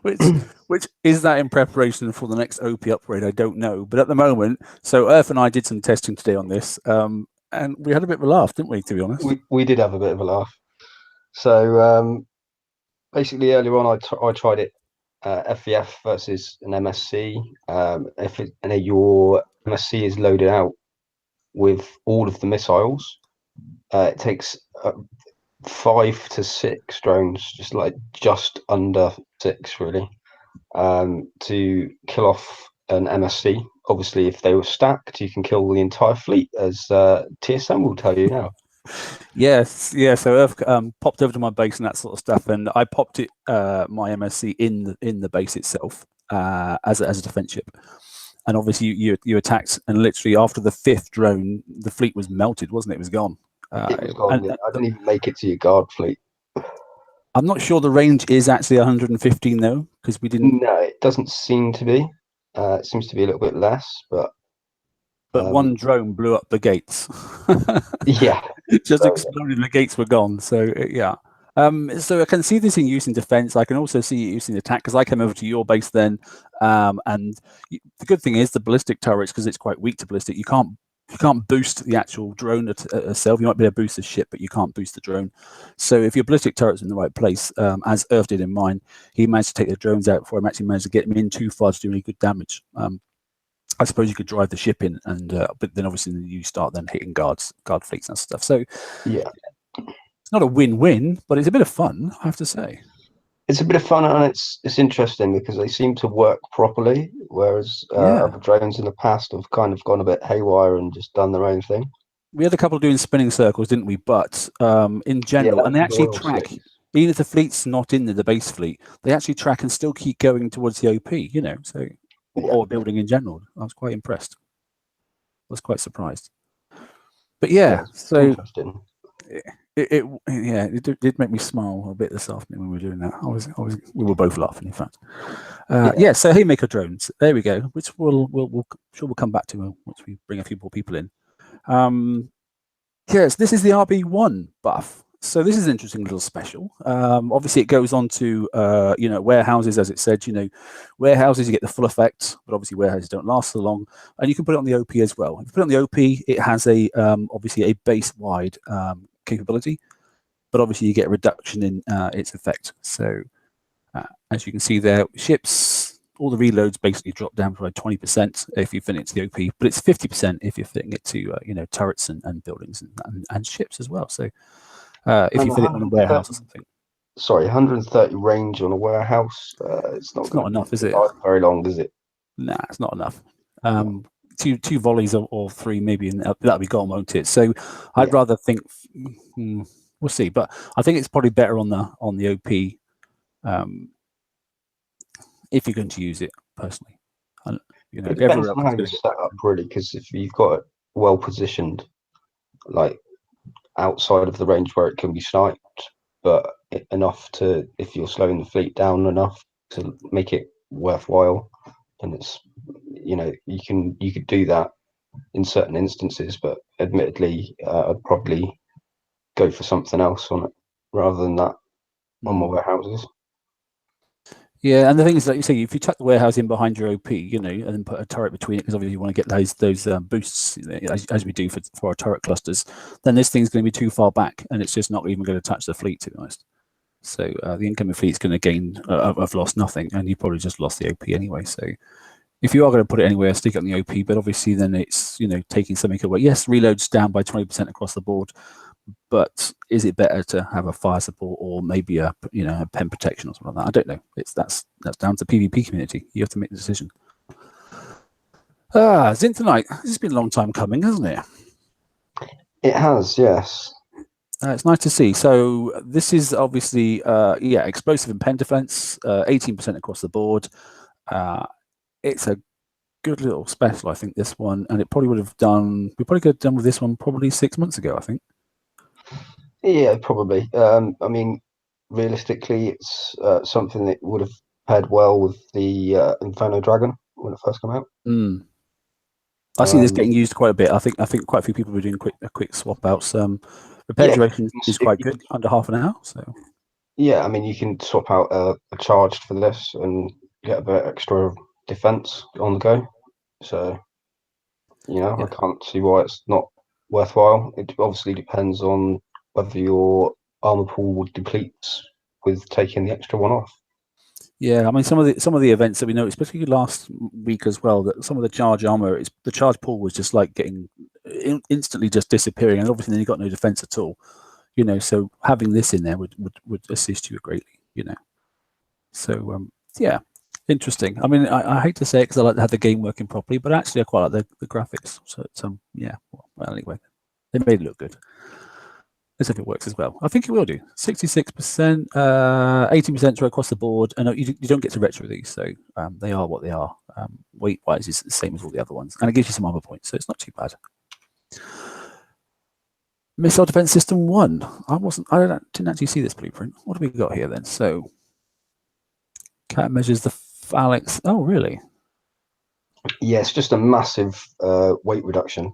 A: which is that in preparation for the next OP upgrade? I don't know, but at the moment, so Earth and I did some testing today on this, and we had a bit of a laugh, didn't we? To be honest,
D: we did have a bit of a laugh. So basically, earlier on, I tried it FVF versus an MSC. If your MSC is loaded out with all of the missiles, it takes 5 to 6 drones, just under 6 really, to kill off an MSC. Obviously, if they were stacked, you can kill the entire fleet, as TSM will tell you now.
A: Yes, yeah. So Earth popped over to my base and that sort of stuff, and I popped it my MSC in the base itself as a defense ship. And obviously you attacked, and literally after the 5th drone, the fleet was melted, wasn't it? It was gone.
D: It was gone. Yeah. I didn't even make it to your guard fleet.
A: I'm not sure the range is actually 115 though, because we didn't.
D: No, it doesn't seem to be. It seems to be a little bit less, but
A: one drone blew up the gates.
D: Yeah,
A: just exploded. The gates were gone. So yeah, So I can see this in use in defense. I can also see it used in attack because I came over to your base then. And the good thing is the ballistic turrets, because it's quite weak to ballistic, you can't boost the actual drone itself. You might be able to boost the ship, but you can't boost the drone. So if your ballistic turret's in the right place, as Earth did in mine, he managed to take the drones out before I actually managed to get him in too far to do any good damage. I suppose you could drive the ship in, and but then obviously you start then hitting guard fleets and stuff. So
D: Yeah,
A: it's not a win-win, but it's a bit of fun, I have to say.
D: it's a bit of fun, and it's interesting because they seem to work properly, whereas other drones in the past have kind of gone a bit haywire and just done their own thing.
A: We had a couple doing spinning circles, didn't we? But in general, and they actually track, even if the fleet's not in the base fleet, they actually track and still keep going towards the OP, you know, so or building in general. I was quite impressed. I was quite surprised. But yeah, so
D: interesting.
A: It did make me smile a bit this afternoon when we were doing that. We were both laughing, in fact. So Haymaker drones, there we go, which we'll come back to once we bring a few more people in. Yes, this is the RB1 buff. So this is an interesting little special. Obviously, it goes on to warehouses, as it said. You know, warehouses you get the full effect, but obviously warehouses don't last so long. And you can put it on the OP as well. If you put it on the OP, it has a obviously a base wide capability, but obviously you get a reduction in its effect. So as you can see there, ships, all the reloads basically drop down by 20% if you fit it to the OP, but it's 50% if you're fitting it to turrets and buildings and ships as well. So if you fit it on a warehouse or something.
D: Sorry, 130 range on a warehouse. It's not
A: enough, is it?
D: Very long, is it?
A: Nah, it's not enough. Two volleys or three maybe, and that'll be gone, won't it? So I'd rather think we'll see, but I think it's probably better on the OP if you're going to use it personally. And,
D: it depends on how you set up, really, because if you've got it well positioned, like outside of the range where it can be sniped, but enough to, if you're slowing the fleet down enough to make it worthwhile, then it's, you could do that in certain instances, but admittedly I'd probably go for something else on it rather than that on my warehouses. Yeah,
A: and the thing is, like you say, if you tuck the warehouse in behind your OP, and then put a turret between it, because obviously you want to get those boosts, as we do for our turret clusters, then this thing's going to be too far back, and it's just not even going to touch the fleet, to be honest. So the incoming fleet's going to gain, have lost nothing, and you probably just lost the OP anyway. So if you are going to put it anywhere, stick it on the OP, but obviously then it's, taking something away. Yes, reloads down by 20% across the board, but is it better to have a fire support or maybe a pen protection or something like that? I don't know. That's down to the PvP community. You have to make the decision. Zinthonite. This has been a long time coming, hasn't it?
D: It has, yes.
A: It's nice to see. So this is obviously explosive and pen defense, 18% across the board. It's a good little special, I think, this one, and it probably would have done. We probably could have done with this one probably 6 months ago, I think.
D: Yeah, probably. I mean, realistically, it's something that would have paired well with the Inferno Dragon when it first came out.
A: I see this getting used quite a bit. I think quite a few people were doing quick swap outs. Repair duration is quite good, under half an hour. So
D: yeah, I mean, you can swap out a charged for this and get a bit extra defense on the go. So I can't see why it's not worthwhile. It obviously depends on whether your armor pool depletes with taking the extra one off.
A: Yeah, I mean some of the events that we know, especially last week as well, that some of the charge armor, the charge pool was just like getting instantly just disappearing, and obviously then you got no defense at all. So having this in there would assist you greatly. So interesting. I mean, I hate to say it because I like to have the game working properly, but actually I quite like the graphics. So it's, well, anyway, they made it look good. Let's see if it works as well. I think it will do. 66%, 18% across the board, and you don't get to retro these, so they are what they are. Weight-wise, it's the same as all the other ones, and it gives you some armor points, so it's not too bad. Missile Defense System 1. I didn't actually see this blueprint. What have we got here then? So, Countermeasures the phalanx. Oh, really?
D: Yeah, it's just a massive weight reduction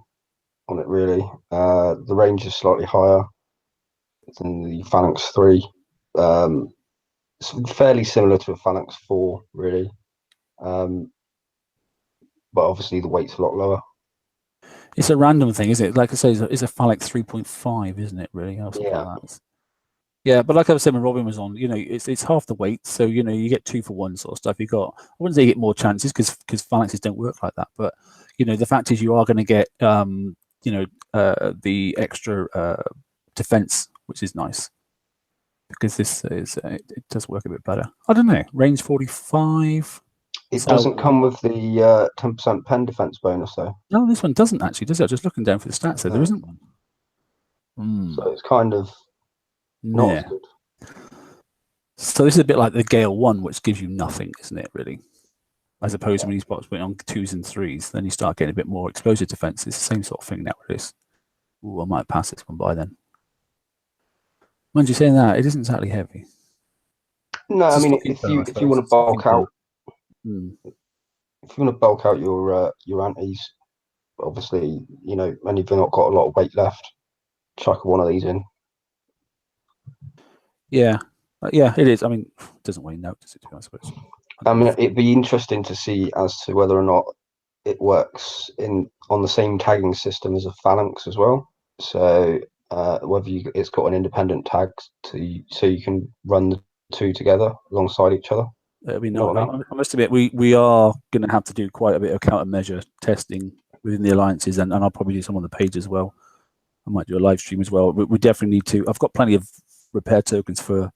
D: on it, really. The range is slightly higher than the Phalanx 3, it's fairly similar to a Phalanx 4, really. But obviously the weight's a lot lower.
A: It's a random thing, isn't it? Like I say, it's a Phalanx 3.5, isn't it? Really, or something like that. Yeah, but like I was saying when Robin was on, it's half the weight, so you get 2 for 1 sort of stuff. I wouldn't say you get more chances because phalanxes don't work like that, but the fact is you are going to get the extra defense, which is nice because this is it does work a bit better. I don't know, range 45.
D: It doesn't come with the 10% pen defense bonus though.
A: No, this one doesn't actually, does it? Just looking down for the stats, there isn't one.
D: So it's kind of not as good.
A: So this is a bit like the Gale 1, which gives you nothing, isn't it, really? As opposed to when you start putting on 2s and 3s, then you start getting a bit more explosive defense. It's the same sort of thing now with this. Ooh, I might pass this one by then. Mind you saying that, it isn't exactly heavy.
D: No, I mean, if you want to bulk out, if you want to bulk out your antis, obviously, and you've not got a lot of weight left, chuck one of these in.
A: Yeah, it is. I mean, it doesn't weigh note, does it? To be honest,
D: I mean, it'd be interesting to see as to whether or not it works on the same tagging system as a Phalanx as well. So whether it's got an independent tag so you can run the two together alongside each other.
A: I mean, I must admit, we are going to have to do quite a bit of countermeasure testing within the alliances, and I'll probably do some on the page as well. I might do a live stream as well. We definitely need to. I've got plenty of repair tokens for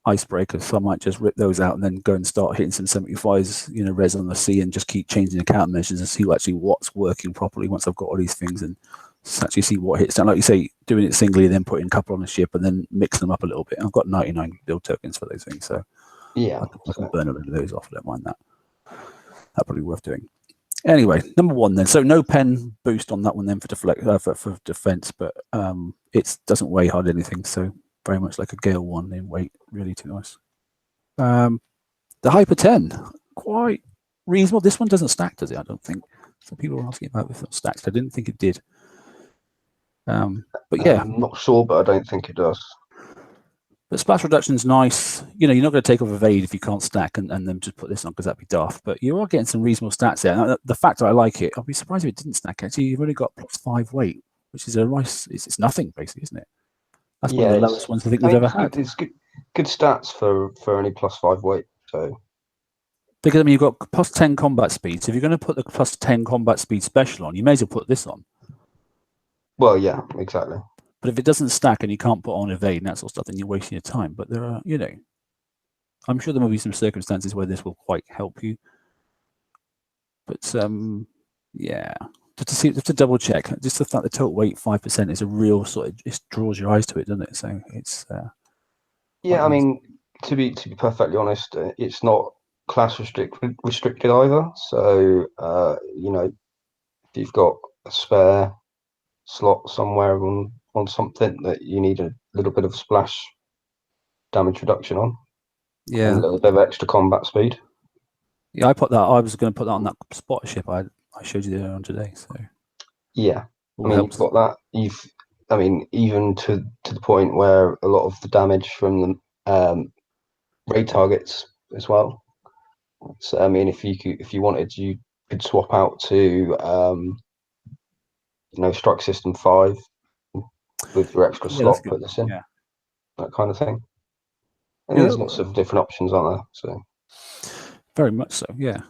A: icebreakers, so I might just rip those out and then go and start hitting some 75s, res on the sea, and just keep changing the countermeasures and see actually what's working properly once I've got all these things, and actually see what hits down. Like you say, doing it singly, then putting a couple on the ship, and then mixing them up a little bit. I've got 99 build tokens for those things, so
D: yeah,
A: I can burn a load of those off. I don't mind that. That'd probably be worth doing. Anyway, number 1 then. So no pen boost on that one then for defense, but it doesn't weigh hardly anything. So very much like a Gale 1 in weight. Really too nice. The Hyper 10, quite reasonable. This one doesn't stack, does it? I don't think. So people were asking about if it stacked. I didn't think it did. But yeah,
D: I'm not sure, but I don't think it does.
A: But splash reduction's nice. You're not going to take off evade if you can't stack and then just put this on because that'd be daft. But you are getting some reasonable stats there. And the fact that I like it, I'll be surprised if it didn't stack. Actually, you've only got +5 weight, which is a nice. It's nothing basically, isn't it? That's one of the lowest ones I think we've ever had.
D: It's good stats for only +5 weight. So
A: because you've got +10 combat speed. So if you're going to put the +10 combat speed special on, you may as well put this on.
D: Well, yeah, exactly.
A: But if it doesn't stack and you can't put on evade and that sort of stuff, then you're wasting your time. But there are, I'm sure there will be some circumstances where this will quite help you. But yeah, just to double check, just the fact the total weight 5% is a real sort of, it draws your eyes to it, doesn't it? So it's
D: yeah. I mean, to be perfectly honest, it's not class restricted either. So if you've got a spare slot somewhere on something that you need a little bit of splash damage reduction on,
A: yeah,
D: and a little bit of extra combat speed.
A: Yeah, I was going to put that on that spotter ship I showed you there on today. So
D: yeah, I mean, you've got that. Even to the point where a lot of the damage from the raid targets as well. So I mean, if you wanted, you could swap out to strike system 5 with your extra slot, put this in, that kind of thing. And there's lots of different options, aren't there? So
A: very much so, yeah.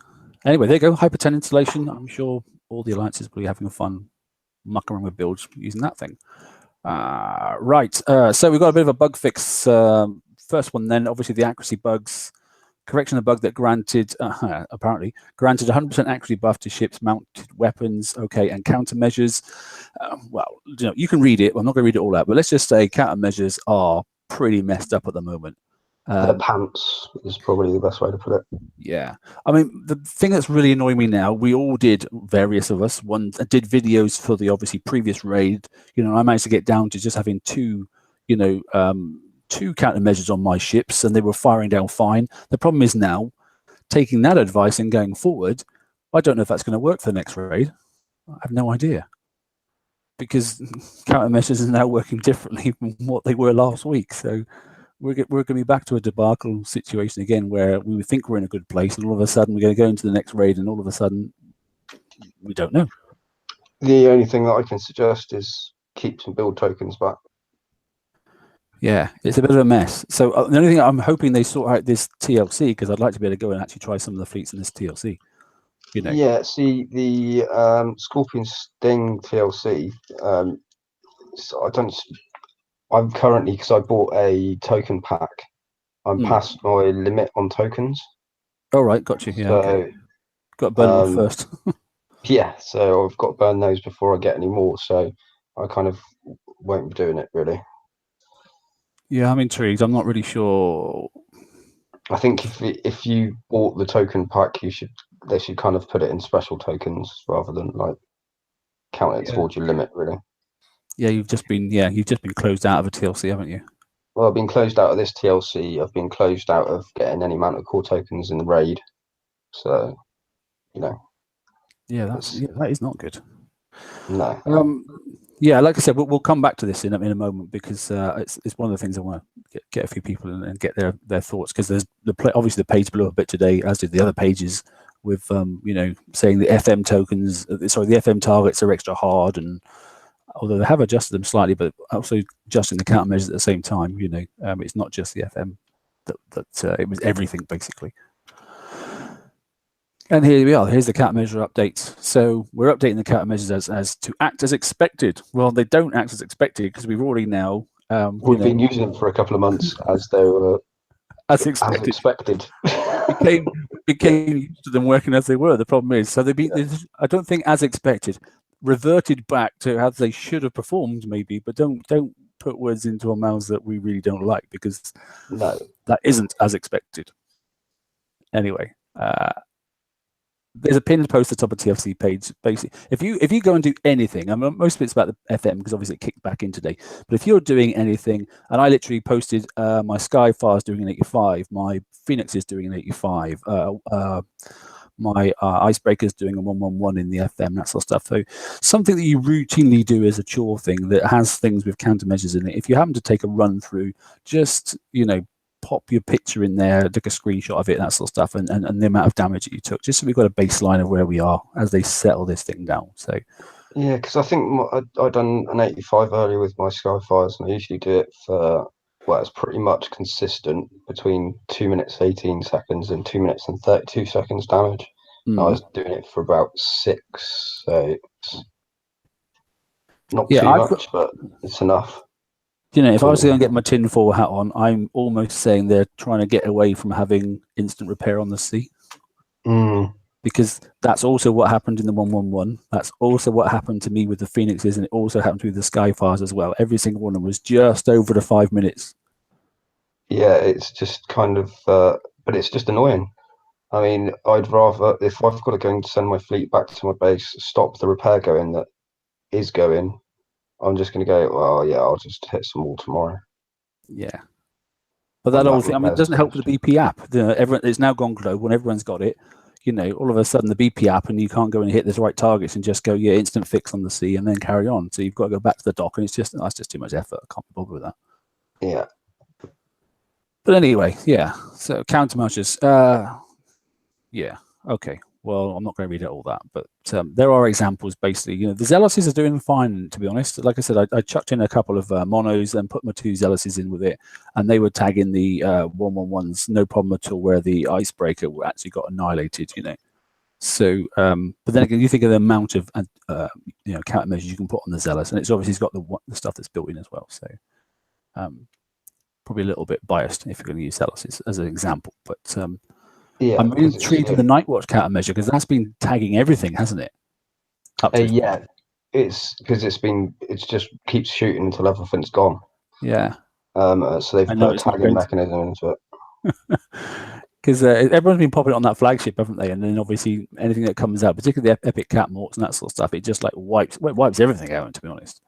A: Anyway, there you go, Hyper 10 installation. I'm sure all the alliances will be having fun mucking around with builds using that thing. Right, so we've got a bit of a bug fix. First one then, obviously the accuracy bugs. Correction of bug that apparently granted 100% accuracy buff to ships, mounted weapons, okay, and countermeasures. Well, you can read it. I'm not going to read it all out, but let's just say countermeasures are pretty messed up at the moment.
D: Their pants is probably the best way to put it.
A: Yeah, I mean, the thing that's really annoying me now, we all did, various of us, did videos for the obviously previous raid. I managed to get down to just having two countermeasures on my ships, and they were firing down fine. The problem is now, taking that advice and going forward, I don't know if that's going to work for the next raid. I have no idea. Because countermeasures are now working differently from what they were last week. So we're going to be back to a debacle situation again, where we would think we're in a good place, and all of a sudden we're going to go into the next raid, and all of a sudden we don't know.
D: The only thing that I can suggest is keep some build tokens back.
A: Yeah, it's a bit of a mess. So the only thing I'm hoping they sort out this TLC, because I'd like to be able to go and actually try some of the fleets in this TLC. You know.
D: Yeah, see the Scorpion Sting TLC. So I'm currently, because I bought a token pack, I'm past my limit on tokens.
A: Oh right, got you. Yeah,
D: So,
A: okay. Got to burn them off first.
D: Yeah, so I've got to burn those before I get any more. So I kind of won't be doing it really.
A: Yeah, I'm intrigued. I'm not really sure.
D: I think if you bought the token pack, they should kind of put it in special tokens rather than like count it towards your limit, really.
A: Yeah, you've just been closed out of a TLC, haven't you?
D: Well, I've been closed out of this TLC. I've been closed out of getting any amount of core tokens in the raid. So, you know.
A: Yeah, that is not good.
D: No.
A: Yeah, like I said, we'll come back to this in a moment, because it's one of the things I want to get a few people and get their thoughts, because there's obviously the page blew up a bit today, as did the other pages, with saying the FM tokens, the FM targets are extra hard, and although they have adjusted them slightly, but also adjusting the countermeasures at the same time. It's not just the FM that it was everything basically. And here we are. Here's the countermeasure updates. So we're updating the countermeasures as to act as expected. Well, they don't act as expected, because we've already now
D: we've been using them for a couple of months as they were
A: as expected. became used to them working as they were. The problem is, so I don't think as expected, reverted back to how they should have performed, maybe, but don't put words into our mouths that we really don't like, because that isn't as expected. Anyway. There's a pinned post at the top of TFC page. Basically, if you go and do anything, I mean, most of it's about the FM, because obviously it kicked back in today. But if you're doing anything, and I literally posted my Skyfire's doing an 85, my Phoenix is doing an 85, my Icebreaker's doing a 111 in the FM, that sort of stuff. So something that you routinely do as a chore thing that has things with countermeasures in it. If you happen to take a run through, just pop your picture in there, take a screenshot of it, that sort of stuff, and the amount of damage that you took, just so we've got a baseline of where we are as they settle this thing down. So
D: yeah, because I think I done an 85 earlier with my Skyfires, and I usually do it for, well, it's pretty much consistent between 2 minutes 18 seconds and 2 minutes and 32 seconds damage. I was doing it for about 6, so it's not too much, but it's enough.
A: If I was going to get my tinfoil hat on, I'm almost saying they're trying to get away from having instant repair on the sea. Because that's also what happened in the 111. That's also what happened to me with the Phoenixes, and it also happened with the Skyfires as well. Every single one of them was just over the 5 minutes. Yeah,
D: it's just kind of, but it's just annoying. I mean, I'd rather, if I've got to go and send my fleet back to my base, stop the repair going that is going, I'm just going to go, well, yeah, I'll just hit some more tomorrow.
A: Yeah. But that whole thing, I mean, it doesn't help with the BP app. It's now gone global, and everyone's got it. All of a sudden the BP app, and you can't go and hit the right targets and just go, yeah, instant fix on the sea and then carry on. So you've got to go back to the dock, and that's just too much effort. I can't be bothered with that.
D: Yeah.
A: But anyway, yeah. So countermeasures. Yeah. Okay. Well, I'm not going to read out all that, but there are examples. Basically, the Zealousys are doing fine, to be honest. Like I said, I chucked in a couple of monos and put my 2 Zealousys in with it, and they were tagging the 111s, no problem at all. Where the Icebreaker actually got annihilated, So, but then again, you think of the amount of countermeasures you can put on the Zealous, and it's obviously got the stuff that's built in as well. So, probably a little bit biased if you're going to use Zealousys as an example, but.
D: Yeah,
A: I'm really intrigued with the Nightwatch countermeasure, because that's been tagging everything, hasn't it?
D: Yeah, it's because it's just keeps shooting until everything's gone.
A: Yeah.
D: So they've put a tagging mechanism into it.
A: Because everyone's been popping it on that flagship, haven't they? And then obviously anything that comes out, particularly the Epic Cat Morts and that sort of stuff, it just like wipes everything out. To be honest,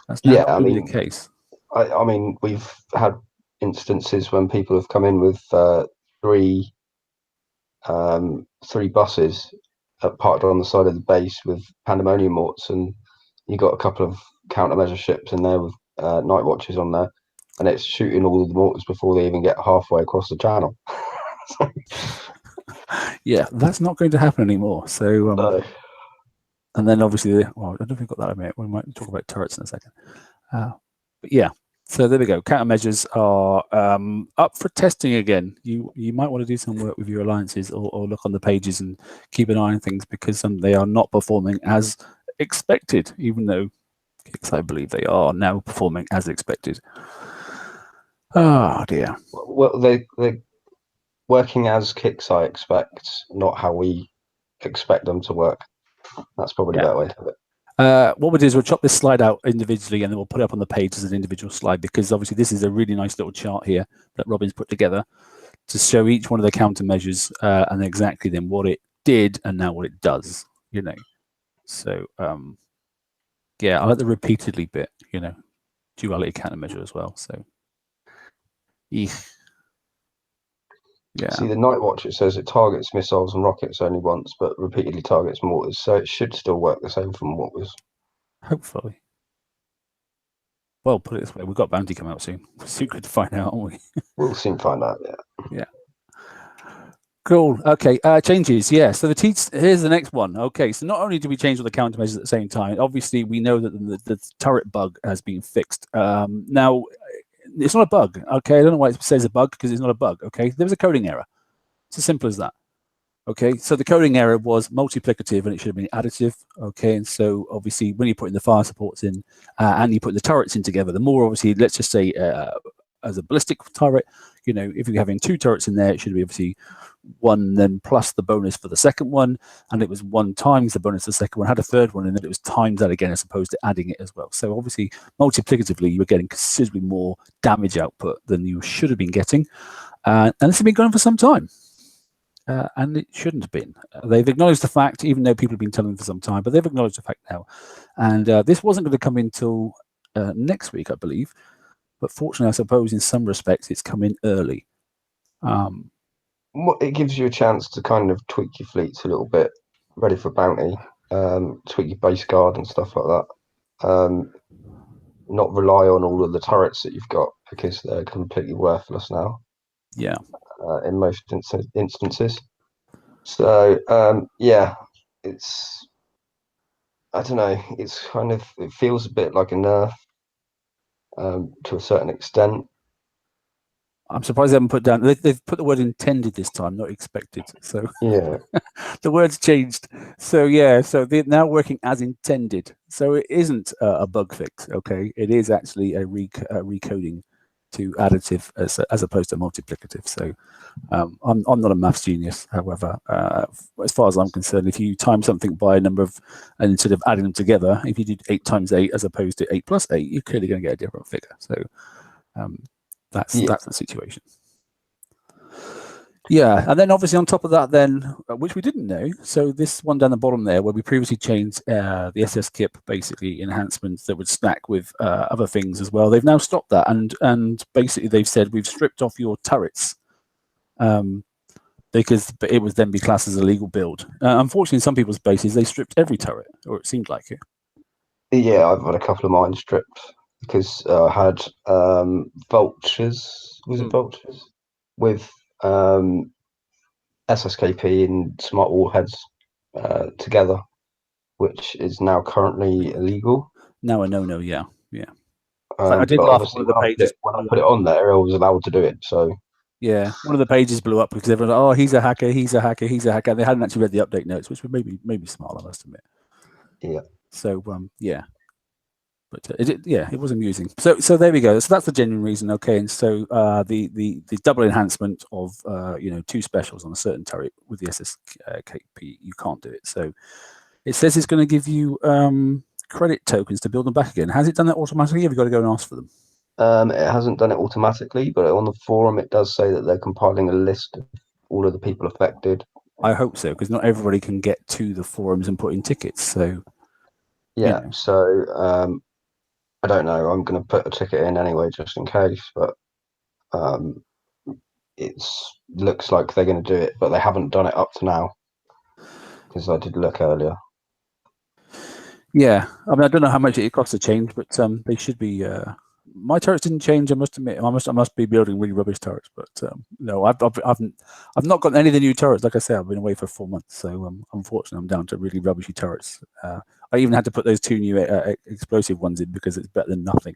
A: that's not really the case.
D: I mean, we've had instances when people have come in with 3 buses parked on the side of the base with Pandemonium Morts, and you got a couple of countermeasure ships in there with night watches on there. and it's shooting all the mortars before they even get halfway across the channel.
A: Yeah, that's not going to happen anymore. So,
D: So,
A: and then obviously, well, I don't know if we've got that in a minute. We might talk about turrets in a second. But yeah, so there we go. Countermeasures are up for testing again. You might want to do some work with your alliances or look on the pages and keep an eye on things, because they are not performing as expected, even though I believe they are now performing as expected. Oh dear.
D: well, they're working as kicks, I expect, not how we expect them to work. That's probably the better way to do it.
A: What we'll do is we'll chop this slide out individually, and then we'll put it up on the page as an individual slide, because obviously this is a really nice little chart here that Robin's put together to show each one of the countermeasures and exactly then what it did and now what it does, So yeah, I like the repeatedly bit, duality countermeasure as well. So yeah.
D: See, the Night Watch, it says it targets missiles and rockets only once, but repeatedly targets mortars. So it should still work the same from what was.
A: Hopefully. Well, put it this way, we've got Bounty coming out soon. We're soon good to find out, aren't we?
D: We'll soon find out,
A: Yeah. Cool. Okay. Changes. Yeah. So here's the next one. Okay. So not only do we change all the countermeasures at the same time, obviously we know that the turret bug has been fixed. Now, it's not a bug. Okay. I don't know why it says a bug, because it's not a bug. Okay. There was a coding error. It's as simple as that. Okay. So the coding error was multiplicative and it should have been additive. Okay. And so obviously when you're putting the fire supports in and you put the turrets in together, the more obviously, let's just say as a ballistic turret, if you're having 2 turrets in there, it should be obviously 1 then plus the bonus for the second one, and it was 1 times the bonus for the second one, had a third one, and then it was times that again as opposed to adding it as well. So obviously multiplicatively you were getting considerably more damage output than you should have been getting, and this has been going on for some time, and it shouldn't have been. They've acknowledged the fact, even though people have been telling them for some time, but they've acknowledged the fact now, and this wasn't going to come in until next week, I believe. But fortunately, I suppose in some respects, it's come in early.
D: It gives you a chance to kind of tweak your fleets a little bit, ready for bounty, tweak your base guard and stuff like that. Not rely on all of the turrets that you've got, because they're completely worthless now.
A: Yeah.
D: In most instances. So yeah, it's, I don't know, it's kind of, it feels a bit like a nerf to a certain extent.
A: I'm surprised they haven't put down. They've put the word intended this time, not expected. So
D: yeah,
A: the word's changed. So yeah, so they're now working as intended. So it isn't a bug fix. Okay, it is actually a recoding to additive as opposed to multiplicative. So I'm not a maths genius. However, as far as I'm concerned, if you time something by a number of, and instead of adding them together, if you did 8 times 8 as opposed to 8 plus 8, you're clearly going to get a different figure. So that's the situation. Yeah, and then obviously on top of that, then which we didn't know. So this one down the bottom there, where we previously changed the SS kip, basically enhancements that would stack with other things as well. They've now stopped that, and basically they've said we've stripped off your turrets because it would then be classed as a legal build. Unfortunately, in some people's bases, they stripped every turret, or it seemed like it.
D: Yeah, I've had a couple of mine stripped because I had vultures. Was it vultures with SSKP and smart warheads together, which is now currently illegal.
A: Now a no-no. Yeah. I did
D: but
A: laugh
D: obviously
A: at one of the pages.
D: when I put it on there, I was allowed to do it. So
A: yeah, one of the pages blew up because everyone, oh, he's a hacker, he's a hacker, he's a hacker. And they hadn't actually read the update notes, which were maybe smart, I must admit.
D: Yeah.
A: So yeah, but it was amusing. So there we go. So that's the genuine reason. Okay, and so the double enhancement of 2 specials on a certain turret with the SSKP, you can't do it. So it says it's going to give you credit tokens to build them back again. Has it done that automatically? Have you got to go and ask for them?
D: It hasn't done it automatically, but on the forum it does say that they're compiling a list of all of the people affected.
A: I hope so, because not everybody can get to the forums and put in tickets. So
D: yeah, so I don't know. I'm going to put a ticket in anyway, just in case. But it looks like they're going to do it, but they haven't done it up to now, because I did look earlier.
A: Yeah, I mean, I don't know how much it costs to change, but they should be My turrets didn't change. I must admit, I must be building really rubbish turrets. But no, I've not gotten any of the new turrets. Like I said, I've been away for 4 months, so unfortunately, I'm down to really rubbishy turrets. I even had to put those 2 new explosive ones in because it's better than nothing.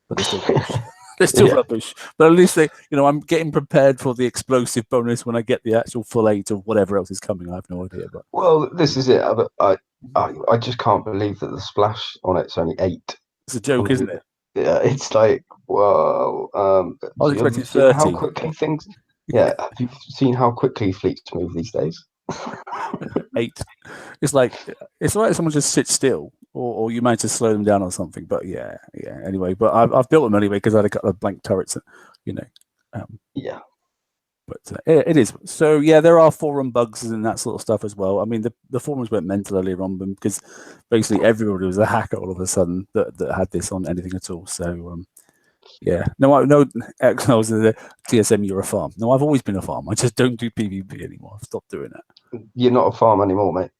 A: But they're still rubbish. They're still rubbish. But at least I'm getting prepared for the explosive bonus when I get the actual full 8 of whatever else is coming. I have no idea. But
D: well, this is it. I just can't believe that the splash on it's only 8.
A: it's a joke, isn't it?
D: Yeah, it's like, whoa.
A: I was expecting
D: have you seen
A: 30.
D: how quickly things? Yeah, have you seen how quickly fleets move these days?
A: 8. It's like someone just sits still, or you manage to slow them down or something. But yeah. Anyway, but I've built them anyway because I had a couple of blank turrets,
D: Yeah.
A: But it is. So yeah, there are forum bugs and that sort of stuff as well. I mean, the forums went mental earlier on because basically everybody was a hacker all of a sudden that had this on anything at all. So yeah, no, X, I was the TSM. You're a farm. No, I've always been a farm. I just don't do PvP anymore. I've stopped doing that.
D: You're not a farm anymore, mate.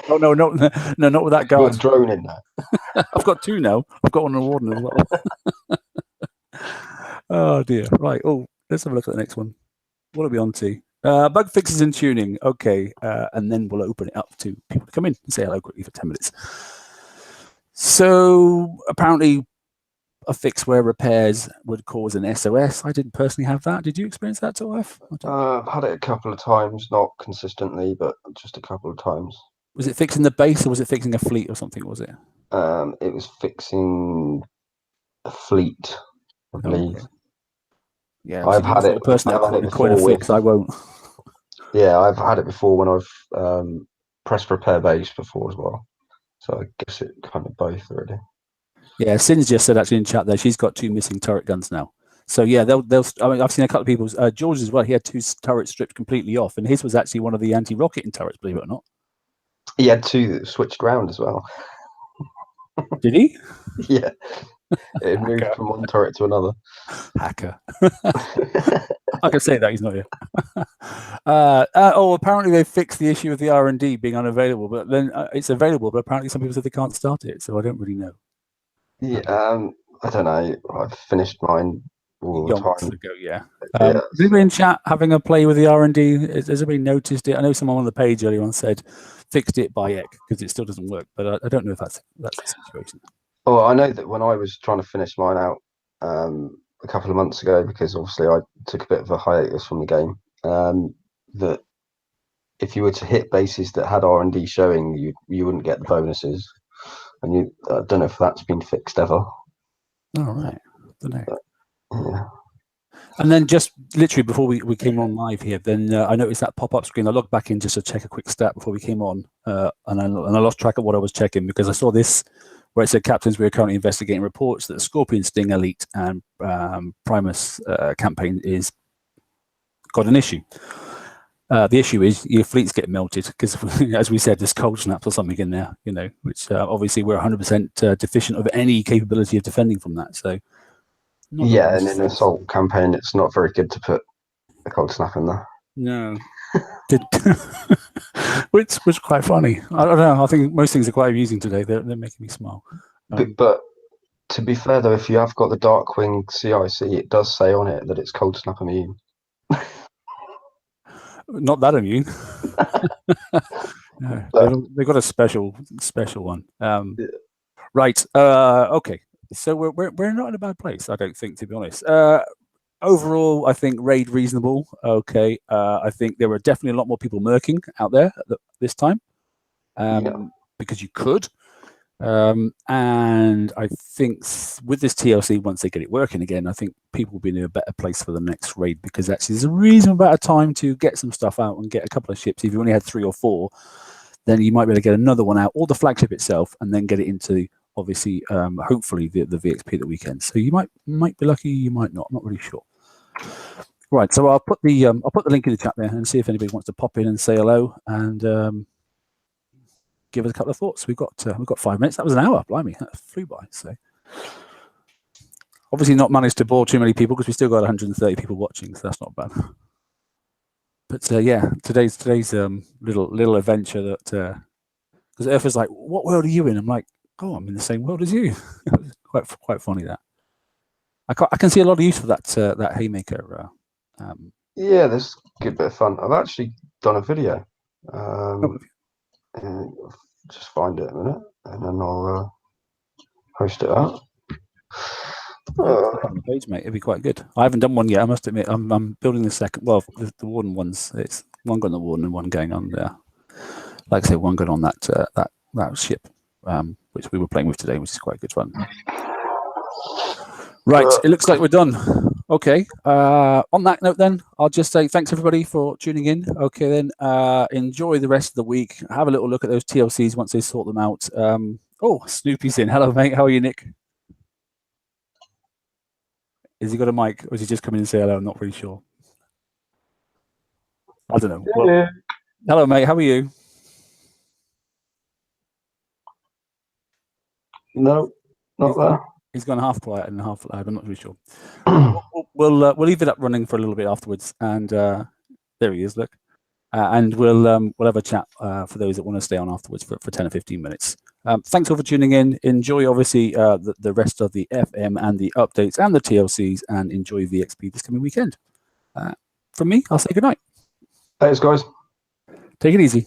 A: Oh no, not with that guard.
D: You've got a drone in there.
A: I've got 2 now. I've got one on warden as well. Oh dear. Right. Oh, let's have a look at the next one. What are we on to? Bug fixes and tuning. Okay, and then we'll open it up to people to come in and say hello quickly for 10 minutes. So apparently a fix where repairs would cause an SOS. I didn't personally have that. Did you experience that, Tof?
D: I've had it a couple of times, not consistently, but just a couple of times.
A: Was it fixing the base or was it fixing a fleet or something, was it?
D: It was fixing a fleet, I believe.
A: Okay. Yeah,
D: I've had it.
A: Personally,
D: I've had it
A: quite a
D: before
A: fix. I won't.
D: Yeah, I've had it before when I've pressed repair base before as well. So I guess it kind of both really.
A: Yeah, Sin's just said actually in chat there she's got 2 missing turret guns now. So yeah, they'll. I mean, I've seen a couple of people's. George as well. He had 2 turrets stripped completely off, and his was actually one of the anti-rocketing turrets. Believe it or not.
D: He had 2 that switched round as well.
A: Did he?
D: Yeah. It moved from one turret to another.
A: Hacker. I can say that he's not here. Apparently they fixed the issue of the R&D being unavailable, but then it's available, but apparently some people said they can't start it, so I don't really know.
D: Yeah, I don't know. I've finished mine all the time.
A: Ago, yeah. Is anybody in chat having a play with the R&D? Has anybody noticed it? I know someone on the page earlier on said fixed it by Ek because it still doesn't work, but I don't know if that's the situation.
D: Oh, I know that when I was trying to finish mine out a couple of months ago, because obviously I took a bit of a hiatus from the game, that if you were to hit bases that had R&D showing, you wouldn't get the bonuses. And I don't know if that's been fixed ever.
A: All right. Don't know.
D: Yeah.
A: And then just literally before we came on live here, then I noticed that pop-up screen. I logged back in just to check a quick stat before we came on, and I lost track of what I was checking because I saw this where it said, Captains, we are currently investigating reports that the Scorpion, Sting, Elite, and Primus campaign is got an issue. The issue is your fleets get melted because, as we said, there's cold snaps or something in there, which obviously we're 100% deficient of any capability of defending from that. So,
D: yeah, and in an assault campaign, it's not very good to put a cold snap in there.
A: No. Which was quite funny. I don't know. I think most things are quite amusing today. They're making me smile.
D: But to be fair, though, if you have got the Darkwing CIC, it does say on it that it's cold snap immune.
A: Not that immune. No, they've got a special one. Right. Okay. So we're not in a bad place, I don't think, to be honest. Overall, I think raid reasonable. Okay. I think there were definitely a lot more people murking out there this time because you could. And I think with this TLC, once they get it working again, I think people will be in a better place for the next raid because actually there's a reasonable amount of time to get some stuff out and get a couple of ships. If you only had 3 or 4, then you might be able to get another one out, or the flagship itself, and then get it into obviously, hopefully the VXP the weekend. So you might be lucky, you might not. I'm not really sure. Right, so I'll put the link in the chat there and see if anybody wants to pop in and say hello and give us a couple of thoughts. We've got 5 minutes. That was an hour. Blimey, that flew by. So obviously not managed to bore too many people because we still got 130 people watching, so that's not bad. But yeah, today's little adventure that because Earth is like, what world are you in? I'm like, oh, I'm in the same world as you. Quite funny that. I can see a lot of use for that that Haymaker.
D: Yeah, there's a good bit of fun. I've actually done a video. Just find it a minute, and then I'll post it out.
A: Click on the page, mate. It'd be quite good. I haven't done one yet. I must admit, I'm building the second. Well, the Warden ones. It's one going on the Warden and one going on there. Like I say, one going on that ship, which we were playing with today, which is quite good fun. Right, it looks like we're done. Okay. On that note, then I'll just say thanks everybody for tuning in. Okay, then enjoy the rest of the week. Have a little look at those TLCs once they sort them out. Oh, Snoopy's in. Hello, mate. How are you, Nick? Has he got a mic, or is he just coming in and say hello? I'm not really sure. I don't know. Well, hello, mate. How are you?
D: No, not there.
A: He's gone half quiet and half loud. I'm not really sure. We'll leave it up running for a little bit afterwards, and there he is. Look, and we'll have a chat for those that want to stay on afterwards for 10 or 15 minutes. Thanks all for tuning in. Enjoy, obviously, the rest of the FM and the updates and the TLCs, and enjoy VXP this coming weekend. From me, I'll say goodnight.
D: Thanks, guys.
A: Take it easy.